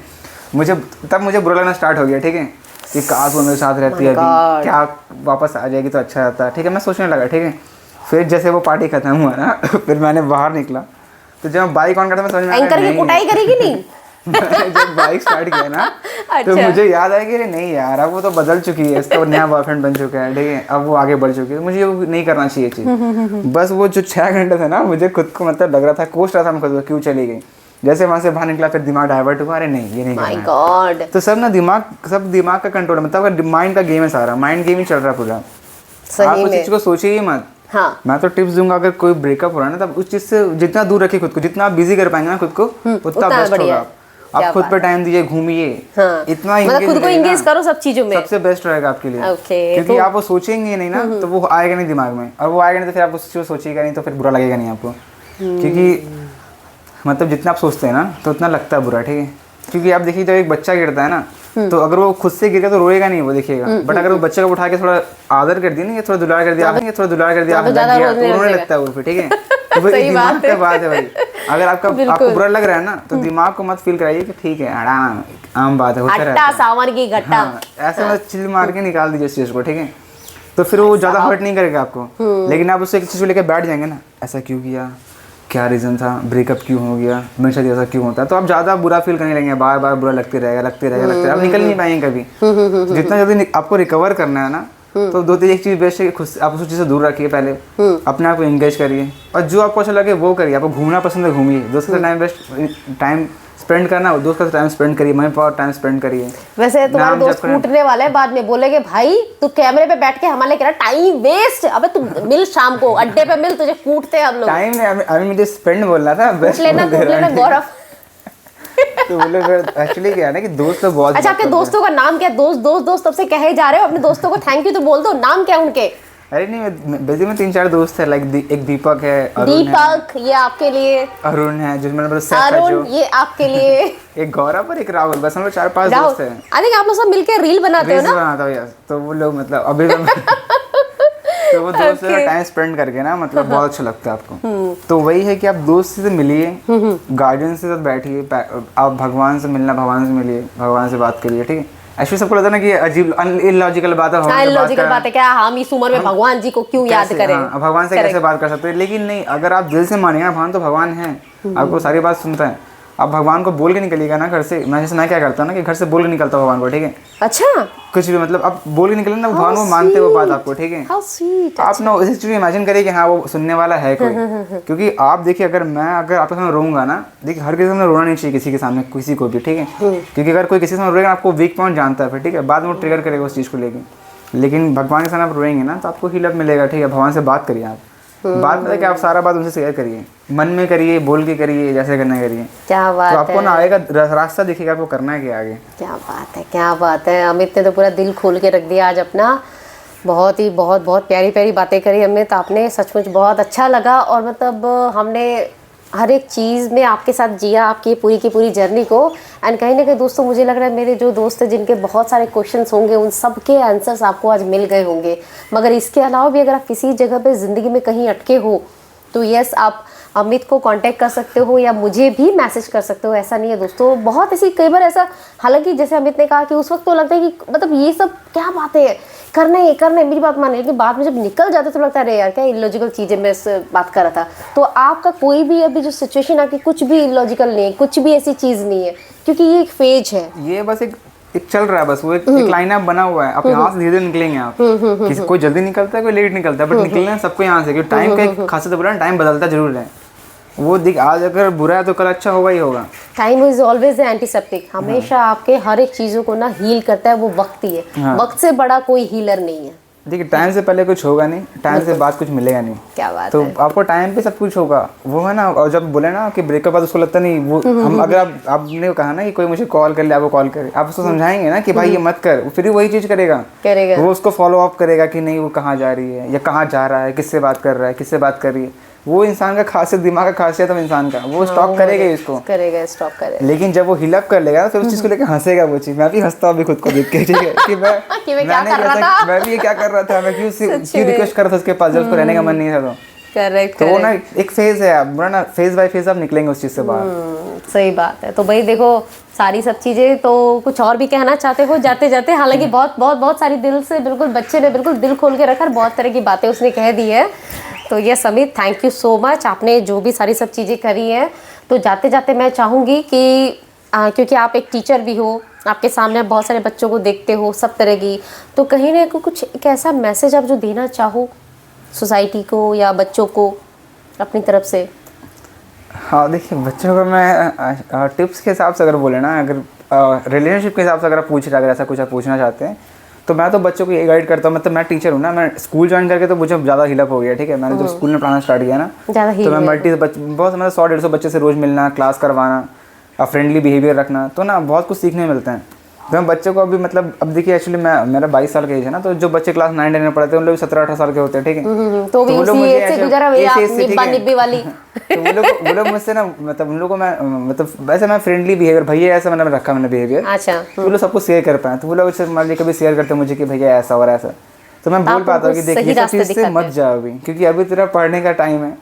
मुझे बुरा लगना स्टार्ट हो गया, ठीक है, कि काश वो मेरे साथ रहती है, क्या वापस आ जाएगी तो अच्छा रहता, ठीक है, मैं सोचने लगा, ठीक है। फिर जैसे वो पार्टी खत्म हुआ ना, फिर मैंने बाहर निकला, तो जब बाइक ऑन करता मैं समझ में आया एंकर की कुटाई करेगी नहीं। जब बाइक स्टार्ट किया ना तो मुझे याद आया कि नहीं यार अब वो तो बदल चुकी है, इसका नया बॉयफ्रेंड बन चुका है, ठीक है, अब वो आगे बढ़ चुकी है, मुझे वो नहीं करना चाहिए चीज़। बस वो जो 6 घंटे थे ना, मुझे खुद को मतलब लग रहा था, कोस रहा था मैं खुद को, क्यों चली गई। जैसे वहाँ से बाहर निकला फिर दिमाग डाइवर्ट हुआ, अरे नहीं ये नहीं करना है। तो सब ना दिमाग का कंट्रोल, मतलब माइंड का गेम है, सारा माइंड गेम ही चल रहा है पूरा। आप उस चीज़ को सोचिए ही मत। हाँ। मैं तो टिप्स दूंगा, अगर कोई ब्रेकअप हो रहा है ना, तब उस चीज़ से जितना दूर रखिए खुद को, जितना आप बिजी कर पाएंगे ना खुद को, उतना बेस्ट होगा। आप खुद पे टाइम दीजिए, घूमिए, इतना मतलब खुद को एंगेज करो सब चीजों में, सबसे बेस्ट रहेगा आपके लिए। क्योंकि आप वो सोचेंगे नहीं ना, तो वो आएगा नहीं दिमाग में, और वो आएगा नहीं तो फिर आप उस चीज़ को सोचिएगा नहीं, तो फिर बुरा लगेगा नहीं आपको। क्योंकि मतलब जितना आप सोचते हैं ना तो उतना लगता है बुरा, ठीक है। क्योंकि आप देखिए जब एक बच्चा गिरता है ना, तो अगर वो खुद से गिरेगा तो रोएगा नहीं, वो देखिएगा, बट अगर वो बच्चे को उठा के थोड़ा आदर कर दिया ना, थोड़ा दुलार कर दिया, तो रोने लगता है वो फिर, ठीक है। तो वही दिमाग का बात है भाई। अगर आपको बुरा लग रहा है ना, तो दिमाग को मत फील कराइए कि ठीक है आम बात है, होता रहता है, सावन की घट्टा, ऐसे मतलब चिल मार के निकाल दीजिए इस चीज़ को, ठीक है। तो फिर वो ज़्यादा हर्ट नहीं करेगा आपको। लेकिन आप उससे एक चीज़ को लेकर बैठ जाएंगे ना, ऐसा क्यों किया, क्या रीज़न था, ब्रेकअप क्यों हो गया, मेरे साथ ऐसा क्यों होता है, तो आप ज़्यादा बुरा फील करने लगेंगे, बार बार बुरा लगते रहेगा, आप निकल नहीं पाएंगे कभी। जितना जल्दी आपको रिकवर करना है ना, तो दो तीन एक चीज़ बेस्ट है, खुद आप उस चीज़ से दूर रखिए, पहले अपने आप को एंगेज करिए, और जो आपको अच्छा लगे वो करिए। आपको घूमना पसंद है, घूमिए, दोस्तों से टाइम स्पेंड करना, दोस्त का टाइम स्पेंड करिए, मम्मी पापा टाइम स्पेंड करिए। वैसे तुम्हारा दोस्त कूटने वाला है, बाद में बोलेगे भाई तू कैमरे पे बैठ के हमारे कह रहा टाइम वेस्ट, अबे तू मिल शाम को अड्डे पे मिल, तुझे कूटते हैं हम लोग। टाइम अभी मुझे स्पेंड बोलना था, कूट लेना गौरव। तो वो लोग एक्चुअली क्या है ना कि दोस्त तो बहुत। अच्छा, आपके दोस्तों का नाम क्या? दोस्त तब से कहे जा रहे हो, अपने दोस्तों को थैंक यू तो बोल दो, नाम क्या उनके? अरे नहीं, बेसिकली में 3-4 दोस्त है, लाइक एक दीपक है, दीपक ये आपके लिए, अरुण है जो मतलब अरुण ये आपके लिए, एक गौरव और एक राहुल, बस हम लोग 4-5 दोस्त हैं। आई थिंक आप लोग सब मिलकर रील बनाते हो ना? बनाता हूँ यार, तो वो लोग मतलब अभी तो वो दोस्त से टाइम स्पेंड करके ना मतलब बहुत अच्छा लगता है आपको। तो वही है कि आप दोस्त से मिलिए, गार्जियन से साथ बैठिए, आप भगवान से मिलना, भगवान से मिलिए, भगवान से बात करिए, ठीक है। एक्चुअली सबको लगता है ना कि अजीब इलॉजिकल बात है, इलॉजिकल बात है क्या, हम इस उम्र में भगवान जी को क्यों याद करें, भगवान से कैसे बात कर सकते हैं। लेकिन नहीं, अगर आप दिल से मानिएगा भगवान तो भगवान है, आपको सारी बात सुनता है। आप भगवान को बोल के निकलिएगा ना घर से, मैं क्या करता हूँ ना कि घर से बोल के निकलता हूँ भगवान को, ठीक है। अच्छा, कुछ भी मतलब आप बोल के निकले ना, भगवान वो मानते वो बात आपको, ठीक है। आप ना उसी चीज इमेजिन करिए कि हाँ वो सुनने वाला है कोई। क्योंकि आप देखिए, अगर आपके सामने रोऊंगा ना, देखिए हर किसी के सामने रोना नहीं चाहिए, किसी के सामने, किसी को भी, ठीक है। क्योंकि अगर कोई किसी के सामने रोएगा, आपको वीक पॉइंट जानता है फिर, ठीक है, बाद में वो ट्रिगर करेगा उस चीज़ को लेके। लेकिन भगवान के सामने आप रोएंगे ना, तो आपको हील अप मिलेगा, ठीक है। भगवान से बात करिए, आप बात मतलब कि आप सारा बात उनसे शेयर करिए, मन में करिए, बोल के करिए, जैसे करना करिए। क्या बात है, तो आपको ना आएगा रास्ता दिखेगा आपको करना है क्या आगे। क्या बात है, क्या बात है। अमित ने तो पूरा दिल खोल के रख दिया आज अपना, बहुत प्यारी प्यारी बातें करी अमित आपने, सचमुच बहुत अच्छा लगा। और मतलब हमने हर एक चीज़ में आपके साथ जिया, आपकी पूरी की पूरी जर्नी को। एंड कहीं ना कहीं दोस्तों मुझे लग रहा है मेरे जो दोस्त हैं जिनके बहुत सारे क्वेश्चंस होंगे, उन सब के आंसर्स आपको आज मिल गए होंगे। मगर इसके अलावा भी अगर आप किसी जगह पे ज़िंदगी में कहीं अटके हो, तो यस आप अमित को कांटेक्ट कर सकते हो या मुझे भी मैसेज कर सकते हो। ऐसा नहीं है दोस्तों, बहुत ऐसी कई बार ऐसा, हालांकि जैसे अमित ने कहा कि उस वक्त तो लगता है कि मतलब ये सब क्या बातें है, करना है मेरी बात माने, लेकिन बाद में जब निकल जाते तो लगता है अरे यार क्या इलॉजिकल चीज़ें मैं इस बात कर रहा था। तो आपका कोई भी अभी जो सिचुएशन आपकी कुछ भी इलॉजिकल नहीं है, कुछ भी ऐसी चीज़ नहीं है, क्योंकि ये एक फेज है, ये बस एक चल रहा है, बस वो एक लाइन अप बना हुआ है। आप यहाँ से धीरे धीरे निकलेंगे। आप किसी कोई जल्दी निकलता है, कोई लेट निकलता है, बट निकलना सबको यहाँ से, क्योंकि टाइम का एक खासियत बोला, टाइम बदलता जरूर है। वो आज अगर बुरा है तो कल अच्छा होगा ही होगा। टाइम इज ऑलवेज एंटीसेप्टिक, हमेशा आपके हर एक चीज़ों को ना हील करता है, वो वक्त ही है। वक्त से बड़ा कोई हीलर नहीं है। देखिए, टाइम से पहले कुछ होगा नहीं, टाइम से बाद कुछ मिलेगा नहीं। क्या बात तो है। आपको टाइम पे सब कुछ होगा, वो है ना। और जब बोले ना कि ब्रेकअप बाद उसको लगता नहीं, वो हम अगर आपने कहा ना कि कोई मुझे कॉल कर ले, आपको कॉल करे, आप उसको समझाएंगे ना कि भाई ये मत कर, फिर वही चीज़ करेगा। वो उसको फॉलो अप करेगा कि नहीं वो कहाँ जा रही है या कहाँ जा रहा है, किससे बात कर रहा है, किससे बात कर रही है। वो इंसान का खासियत, दिमाग का खासियत है इंसान का, वो स्टॉप करेगा इसको, स्टॉप करेगा। लेकिन जब वो हिलअप कर लेगा फिर उस चीज को लेकर हंसेगा वो चीज। मैं भी हंसता हूँ अभी खुद को देख के, ठीक है, कि मैं भी ये क्या कर रहा था, मैं क्यों रिक्वेस्ट कर रहा था उसके पास जब उसको रहने का मन नहीं था। तो वो ना एक फेज है, ना फेज बाय फेज आप निकलेंगे उस चीज से बाहर। सही बात है। तो भाई देखो, सारी सब चीज़ें तो कुछ और भी कहना चाहते हो जाते जाते, हालांकि बहुत सारी दिल से, बिल्कुल बच्चे ने बिल्कुल दिल खोल के रखा, बहुत तरह की बातें उसने कह दी है। तो ये Amit, thank you so much, आपने जो भी सारी सब चीज़ें करी हैं। तो जाते जाते मैं चाहूँगी कि क्योंकि आप एक टीचर भी हो, आपके सामने आप बहुत सारे बच्चों को देखते हो सब तरह की, तो कहीं ना कुछ एक ऐसा मैसेज आप जो देना चाहो सोसाइटी को या बच्चों को अपनी तरफ से। हाँ देखिए, बच्चों को मैं टिप्स के हिसाब से अगर बोले ना, अगर रिलेशनशिप के हिसाब से अगर पूछ रहे, अगर ऐसा कुछ आप पूछना चाहते हैं, तो मैं तो बच्चों को ये गाइड करता हूँ। मतलब मैं टीचर हूँ ना, मैं स्कूल ज्वाइन करके तो मुझे ज़्यादा हिलअप हो गया, ठीक है। मैंने जब स्कूल में पढ़ाना स्टार्ट किया ना, तो मैं बहुत मतलब 100-150 बच्चे से रोज़ मिलना, क्लास करवाना, फ्रेंडली बिहेवियर रखना, तो ना बहुत कुछ सीखने मिलता है। तो मैं बच्चों को अभी मतलब, अब देखिए एक्चुअली मेरा 22 साल का एज है ना, तो जो बच्चे क्लास 9-10 में पढ़ते हैं उन लोग 17-18 साल के होते हैं, ठीक है। तो वो लोग मुझसे ना, मतलब उन लोगों को मैं मतलब वैसे मैं फ्रेंडली बिहेवियर, भैया ऐसा मैंने रखा, मैंने बिहेवियर। अच्छा। तो वो लोग सबको शेयर कर पाए, तो वो लोग मान लीजिए कभी शेयर करते मुझे कि भैया ऐसा और ऐसा, तो मैं बोल पाता हूँ कि देखिए इस चीज़ से मत जाओ अभी, क्योंकि अभी तेरा पढ़ने का टाइम है।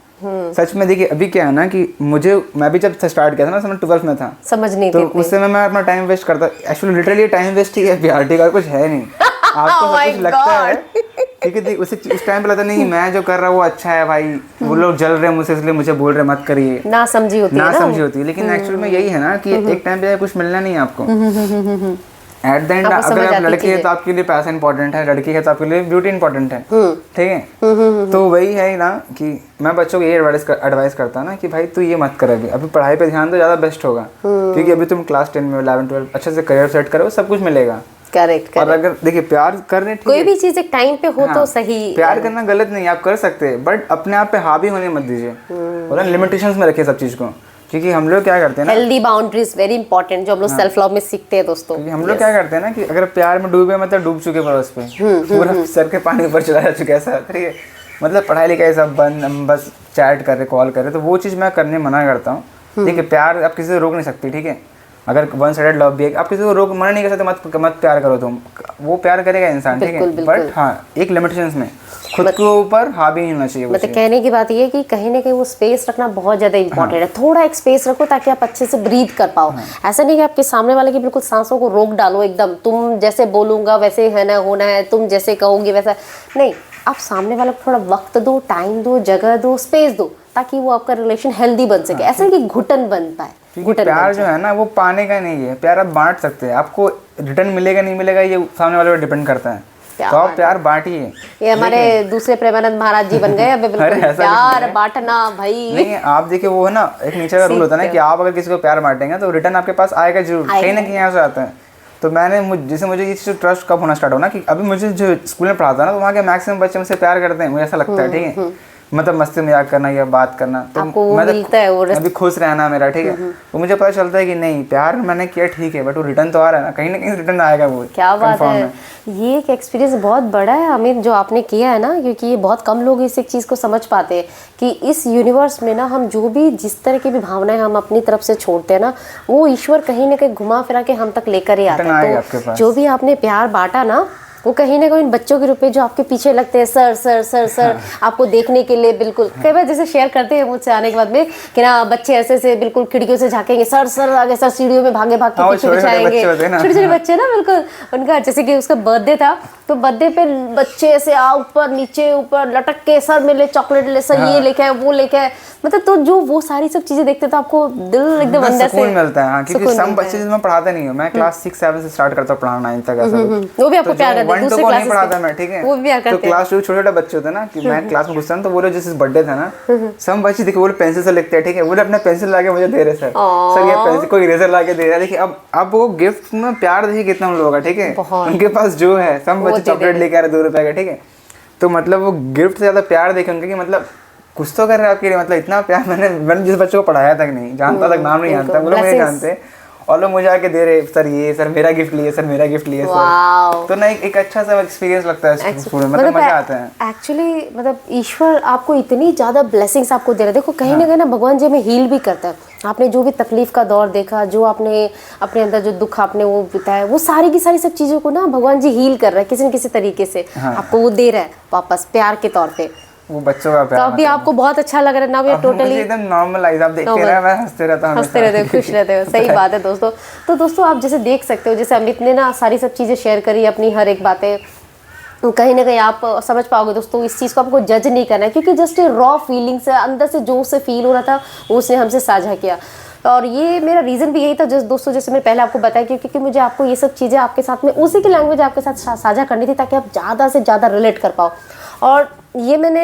सच में देखिए, अभी क्या है ना कि मैं भी जब स्टार्ट किया था ना, मैं 12th में था, समझ नहीं तो उस समय मैं अपना टाइम वेस्ट करता। एक्चुअली लिटरली टाइम वेस्ट ही है, बिहार का कुछ है नहीं। आपको सब कुछ लगता है क्योंकि देख उस टाइम पे लगता नहीं मैं जो कर रहा हूँ वो अच्छा है भाई, वो लोग जल रहे हैं मुझसे इसलिए मुझे बोल रहे मत करिए, ना समझी होती है। लेकिन एक्चुअली में यही है ना कि एक टाइम पे कुछ मिलना नहीं है आपको। एट द एंड अगर आप लड़के हैं तो आपके लिए पैसा इंपॉर्टेंट है, लड़की है तो आपके लिए ब्यूटी इंपॉर्टेंट है, ठीक है। तो वही है ना कि मैं बच्चों को ये एडवाइस करता ना कि भाई तू ये मत कर, अभी पढ़ाई पे ध्यान दो, ज़्यादा बेस्ट होगा। क्योंकि अभी तुम क्लास 10 में 11 12 अच्छे से करियर सेट करो, सब कुछ मिलेगा। करेक्ट। और अगर देखिए प्यार करने कोई भी चीज एक टाइम पे हो तो सही। प्यार करना गलत नहीं, आप कर सकते हैं, बट अपने आप पे हावी होने मत दीजिए, और लिमिटेशंस में रखिए सब चीज को। क्योंकि हम लोग क्या करते हैं ना, हेल्दी बाउंड्रीज वेरी इंपॉर्टेंट, जो हम लोग सेल्फ लव में सीखते हैं दोस्तों। क्योंकि हम लोग क्या करते हैं ना कि अगर प्यार में डूबे मतलब डूब चुके पड़ोस पे, पूरा सर के पानी ऊपर चला जा चुका है ऐसा, ठीक है। मतलब पढ़ाई लिखाई सब बंद, हम बस चैट कर रहे, कॉल कर रहे, तो वो चीज़ मैं करने मना करता हूँ। ठीक है, प्यार आप किसी से रोक नहीं सकती, ठीक है। अगर वन साइडेड लव भी है, आप किसी को रोक मना नहीं कर सकते, मत प्यार करो तुम, वो प्यार करेगा इंसान, ठीक है। बट हाँ एक लिमिटेशंस में, खुद के ऊपर हावी नहीं होना चाहिए। मतलब कहने की बात ये है कि कहीं ना कहीं वो स्पेस रखना बहुत ज़्यादा इंपॉर्टेंट है। थोड़ा एक स्पेस रखो ताकि आप अच्छे से ब्रीथ कर पाओ। ऐसा नहीं कि आपके सामने वाले की बिल्कुल सांसों को रोक डालो एकदम, तुम जैसे बोलूँगा वैसे है ना होना है, तुम जैसे कहोगे वैसा नहीं। आप सामने वाले को थोड़ा वक्त दो, टाइम दो, जगह दो, स्पेस दो, ताकि वो आपका रिलेशन हेल्दी बन सके। ऐसा नहीं कि घुटन बन पाए। प्यार जो है ना वो पाने का नहीं है, प्यार आप बांट सकते हैं। आपको रिटर्न मिलेगा नहीं मिलेगा ये सामने वाले पर डिपेंड करता है, तो आप प्यार बांटिए। ये हमारे दूसरे प्रेमानंद महाराज जी बन गए अब बिल्कुल। प्यार बांटना भाई नहीं, आप देखिए वो है ना एक नेचर का रूल होता है ना कि आप अगर किसी को प्यार बांटेंगे तो रिटर्न आपके पास आएगा जरूर, कहीं ना कहीं यहाँ से आता है। तो जैसे मुझे ये चीज़ ट्रस्ट कब होना स्टार्ट हो ना कि अभी मुझे जो स्कूल में पढ़ाता है ना, तो वहाँ के मैक्सिमम बच्चे मुझसे प्यार करते हैं, मुझे ऐसा लगता है, ठीक है। मतलब मस्ती मजाक करना या बात करना, तो मैं भी खुश रहना मेरा, ठीक है। तो मुझे पता चलता है कि नहीं प्यार मैंने किया ठीक है, बट वो रिटर्न तो आ रहा है ना कहीं रिटर्न आएगा। वो क्या बात है, ये एक एक्सपीरियंस बहुत बड़ा है अमित जो आपने किया है ना, क्योंकि ये बहुत कम लोग इस एक चीज़ को समझ पाते हैं कि इस यूनिवर्स में ना हम जो भी जिस तरह की भी भावनाएं हम अपनी तरफ से छोड़ते हैं ना, वो ईश्वर कहीं ना कहीं घुमा फिरा के हम तक लेकर ही आता है। तो जो भी आपने प्यार बांटा ना, वो कहीं ना कहीं इन बच्चों के रूप में जो आपके पीछे लगते हैं सर सर सर सर आपको देखने के लिए, बिल्कुल कई बार जैसे शेयर करते हैं मुझसे आने के बाद में कि ना बच्चे ऐसे ऐसे बिल्कुल खिड़कियों से झांकेंगे, सर सर आगे सर सीढ़ियों में भागे भाग के पीछे पीछे आएंगे, छोटे छोटे बच्चे ना बिल्कुल। उनका जैसे कि उसका बर्थडे था तो बर्थडे पे बच्चे ऐसे ऊपर नीचे ऊपर लटक के सर मिले चॉकलेट ले, सर ये लेके आए वो लेके आए, मतलब तो जो वो सारी सब चीजें देखते तो आपको दिल एकदम अंदर से मिलता है। क्योंकि सब बच्चे मैं पढ़ाता नहीं हूँ, मैं क्लास 6 7 से स्टार्ट करता हूँ पढ़ाना 9 तक ऐसा। वो भी आपको प्यार करते हैं, दूसरे क्लास नहीं पढ़ाता मैं, ठीक है। वो भी प्यार करते हैं। तो क्लास 2 छोटे छोटे बच्चे होते हैं ना कि मैं क्लास में घुसता हूँ तो वो लोग जैसे बर्थडे था ना, सब बच्चे देखिए वो पेंसिल से लिखते हैं, ठीक है। वो अपना पेंसिल लाके मुझे दे रहे सर ये पेंसिल, कोई इरेजर लाके दे रहा है। देखिए अब वो गिफ्ट में प्यार देखिए कितना उन लोगों का, ठीक है। उनके पास जो है सब बच्चे चॉकलेट लेके आ रहे 2 रुपए का, ठीक है। तो मतलब वो गिफ्ट से ज्यादा प्यार देखे उनके कि मतलब कुछ तो कर रहे हैं आपके लिए, मतलब इतना प्यार मैंने जिस बच्चों को पढ़ाया तक नहीं जानता, तक नाम नहीं जानता, वो लोग मुझे जानते और लोग मुझे आके दे रहे सर ये सर मेरा गिफ्ट लिए, सर मेरा गिफ्ट लिए सर। तो ना एक अच्छा सा एक्सपीरियंस लगता है स्कूल में, मतलब मजा आता है एक्चुअली। मतलब ईश्वर आपको इतनी ज्यादा ब्लेसिंग्स आपको दे रहा है। देखो कहीं ना कहीं ना भगवान जी में हील भी करता है। आपने जो भी तकलीफ का दौर देखा, जो आपने अपने अंदर जो दुख आपने वो बिताया, वो सारी की सारी सब चीजों को ना भगवान जी हील कर रहा है किसी न किसी तरीके से। आपको वो दे रहा है वापस प्यार के तौर पे, वो बच्चों का प्यार। तो अभी आपको बहुत अच्छा लग रहा है ना, ये टोटली एकदम नॉर्मलाइज। आप देखते रहे मैं हंसते रहता हूं, हंसते रहते हो, खुश रहते हो। सही बात है दोस्तों। तो दोस्तों आप जैसे देख सकते हो, जैसे अमित ने ना सारी सब चीज़ें शेयर करी, अपनी हर एक बातें, कहीं ना कहीं आप समझ पाओगे दोस्तों। इस चीज़ को आपको जज नहीं करना है, क्योंकि जस्ट ये रॉ फीलिंग से अंदर से जो उसे फील हो रहा था वो उसने हमसे साझा किया। और ये मेरा रीज़न भी यही था दोस्तों, जैसे मैंने पहले आपको बताया, क्योंकि मुझे आपको ये सब चीज़ें आपके साथ में उसी की लैंग्वेज आपके साथ साझा करनी थी ताकि आप ज़्यादा से ज़्यादा रिलेट कर पाओ। और ये मैंने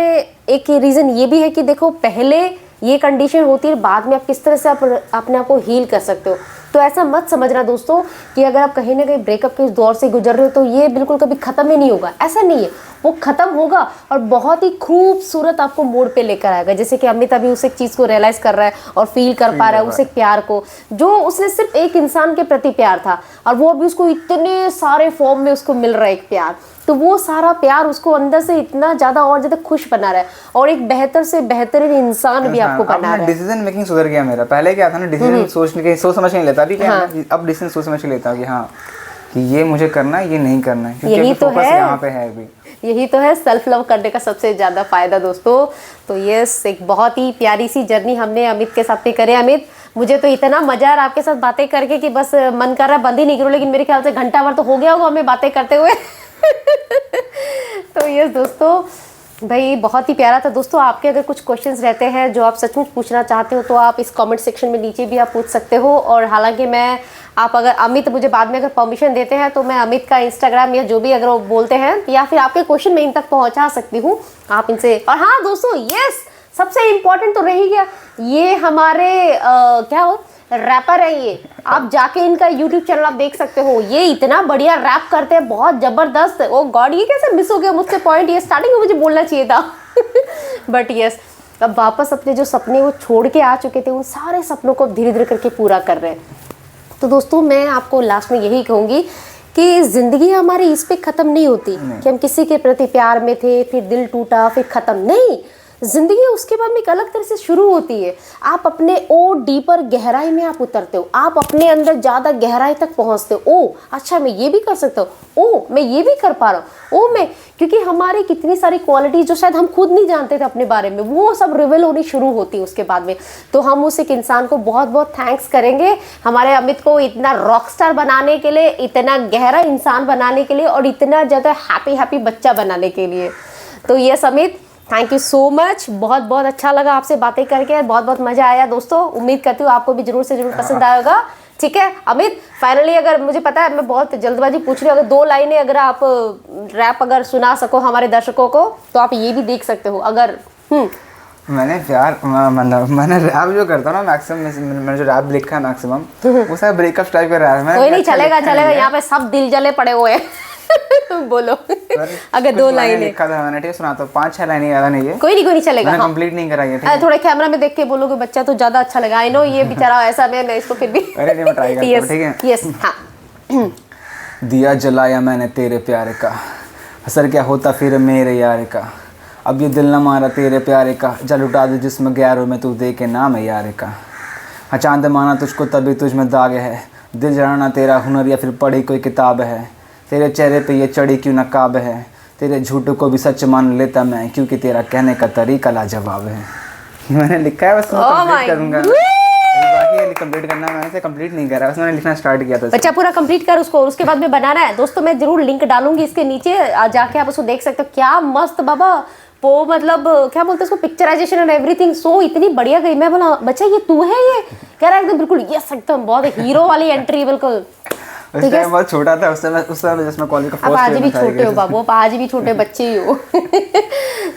एक रीज़न ये भी है कि देखो पहले ये कंडीशन होती है, बाद में आप किस तरह से आप अपने आप को हील कर सकते हो। तो ऐसा मत समझना दोस्तों कि अगर आप कहीं ना कहीं ब्रेकअप के इस दौर से गुजर रहे हो तो ये बिल्कुल कभी ख़त्म ही नहीं होगा। ऐसा नहीं है, वो ख़त्म होगा और बहुत ही खूबसूरत आपको मोड़ पे लेकर आएगा। जैसे कि अमित अभी उस एक चीज़ को रियलाइज़ कर रहा है और फील कर पा रहा है उस एक प्यार को, जो उसने सिर्फ एक इंसान के प्रति प्यार था और वो अभी उसको इतने सारे फॉर्म में उसको मिल रहा है एक प्यार। तो वो सारा प्यार उसको अंदर से इतना ज़्यादा और ज़्यादा खुश बना रहा है और एक बेहतर से बेहतरीन इंसान भी आपको बना रहा है। डिसीजन मेकिंग सुधर गया मेरा। पहले क्या था ना, डिसीजन सोच समझ नहीं लेता। अभी क्या है, अब डिसीजन सोच समझ लेता हूँ कि हाँ कि ये मुझे करना है, ये नहीं करना है, क्योंकि यही तो है यहाँ पे है अभी। यही तो है सेल्फ लव करने का सबसे ज़्यादा फायदा दोस्तों। तो ये एक बहुत ही प्यारी सी जर्नी हमने अमित के साथ में करे। अमित, मुझे तो इतना मजा आ रहा आपके साथ बातें करके कि बस मन कर रहा बंद ही नहीं करूँ, लेकिन मेरे ख्याल से घंटा भर तो हो गया होगा हमें बातें करते हुए। तो ये दोस्तों भाई बहुत ही प्यारा था दोस्तों। आपके अगर कुछ क्वेश्चंस रहते हैं जो आप सचमुच पूछना चाहते हो तो आप इस कमेंट सेक्शन में नीचे भी आप पूछ सकते हो। और हालांकि मैं आप अगर अमित मुझे बाद में अगर परमिशन देते हैं तो मैं अमित का इंस्टाग्राम या जो भी अगर वो बोलते हैं या फिर आपके क्वेश्चन मैं इन तक पहुंचा सकती हूँ आप इनसे। और हाँ दोस्तों यस सबसे इम्पोर्टेंट तो रही गया, ये हमारे क्या हो रैपर है ये, आप जाके इनका YouTube चैनल आप देख सकते हो। ये इतना बढ़िया रैप करते हैं, बहुत जबरदस्त। ओ गॉड ये कैसे मिस हो गया मुझसे पॉइंट, ये स्टार्टिंग में मुझे बोलना चाहिए था। बट यस अब वापस अपने जो सपने वो छोड़ के आ चुके थे उन सारे सपनों को धीरे धीरे करके पूरा कर रहे हैं। तो दोस्तों मैं आपको लास्ट में यही कहूँगी कि ज़िंदगी हमारी इस पे ख़त्म नहीं होती कि हम किसी के प्रति प्यार में थे फिर दिल टूटा फिर ख़त्म, नहीं। ज़िंदगी उसके बाद में एक अलग तरह से शुरू होती है। आप अपने और डीपर गहराई में आप उतरते हो, आप अपने अंदर ज़्यादा गहराई तक पहुंचते हो। ओ अच्छा मैं ये भी कर सकता हूँ, ओ मैं ये भी कर पा रहा हूँ, ओ मैं, क्योंकि हमारी कितनी सारी क्वालिटी जो शायद हम खुद नहीं जानते थे अपने बारे में वो सब रिवील होनी शुरू होती है उसके बाद में। तो हम उस एक इंसान को बहुत बहुत थैंक्स करेंगे हमारे अमित को इतना रॉक स्टार बनाने के लिए, इतना गहरा इंसान बनाने के लिए और इतना ज़्यादा हैप्पी बच्चा बनाने के लिए। तो yes Amit thank you so much, बहुत बहुत अच्छा लगा आपसे बातें करके, बहुत बहुत मज़ा आया दोस्तों। उम्मीद करती हूँ आपको भी जरूर से जरूर पसंद आएगा। ठीक है अमित फाइनली अगर मुझे पता है मैं बहुत जल्दबाजी पूछ रही हूँ, अगर 2 लाइनें अगर आप रैप अगर सुना सको हमारे दर्शकों को तो आप ये भी देख सकते हो अगर मैंने प्यार मतलब मैंने रैप जो करता हूँ ना मैक्सिमम, मैंने जो रैप लिखा है मैक्सिमम वो सब ब्रेकअप टाइप का रैप है। कोई नहीं चलेगा चलेगा, यहाँ पे सब दिल जले पड़े हुए हैं। बोलो अगर 2 लाइनें लिखा था मैंने, ठीक सुना तो 5-6 लाइनें ज़्यादा नहीं है। कोई नहीं चलेगा, मैंने कंप्लीट नहीं करा ये। थोड़े कैमरा में देख के बोलोगे बच्चा तो ज्यादा अच्छा लगा। आई नो ये बेचारा ऐसा मैं इसको फिर भी अरे नहीं मैं ट्राई करता हूं, ठीक है यस हाँ। दिया जलाया मैंने तेरे प्यार का, असर क्या होता फिर मेरे यार का, अब ये दिल न मारा तेरे प्यारे का, जल उठा दे जिसमें गैरों में तू दे के नाम है यार का, हाँ चांद माना तुझको तभी तुझ में दाग है, दिल जलाना तेरा हुनर या फिर पढ़ी कोई किताब है, तेरे चेहरे पे ये चढ़ी क्यों नकाब है, तेरे झूठों को भी सच मान लेता मैं क्योंकि तेरा कहने का तरीका लाजवाब है। मैंने लिखा है बस कंप्लीट करूंगा, बाकी ये कंप्लीट करना है, मैंने से कंप्लीट नहीं करा, बस मैंने लिखना स्टार्ट किया था। बच्चा पूरा कंप्लीट कर उसको, उसके बाद में बनाना है दोस्तों। मैं जरूर लिंक डालूंगी इसके नीचे, जाके आप उसको देख सकते हो। क्या मस्त बाबा वो मतलब क्या बोलते हैं उसको, पिक्चराइजेशन एंड एवरीथिंग सो इतनी बढ़िया गई। मैं बोला बच्चा ये तू है, ये कह रहा है एकदम बिल्कुल यस एकदम बहुत हीरो वाली एंट्री बिल्कुल। उस टाइम बहुत छोटा था, उस समय जिसमें कॉलेज का अब आज भी छोटे हो बाबू, अब आज भी छोटे बच्चे ही हो।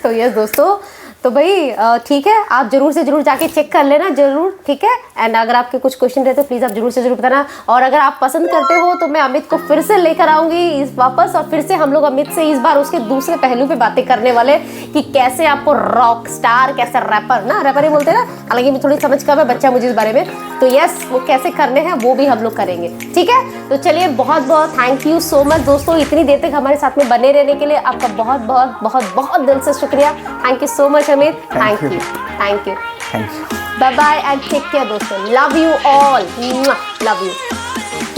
तो यस दोस्तों तो भाई ठीक है आप जरूर से जरूर जाके चेक कर लेना जरूर, ठीक है। एंड अगर आपके कुछ क्वेश्चन रहते प्लीज़ आप जरूर से जरूर बताना। और अगर आप पसंद करते हो तो मैं अमित को फिर से लेकर आऊँगी इस वापस, और फिर से हम लोग अमित से इस बार उसके दूसरे पहलू पे बातें करने वाले कि कैसे आपको रॉक स्टार, कैसे रैपर ना, रैपर ही बोलते हैं ना, हालांकि मैं थोड़ी समझ कम है बच्चा मुझे इस बारे में, तो यस वो कैसे करने हैं वो भी हम लोग करेंगे, ठीक है। तो चलिए बहुत बहुत थैंक यू सो मच दोस्तों, इतनी देर तक हमारे साथ में बने रहने के लिए आपका बहुत बहुत बहुत बहुत दिल से शुक्रिया। Thank you so much Amit, thank you thank you, bye bye and take care दोस्तों, love you all, love you.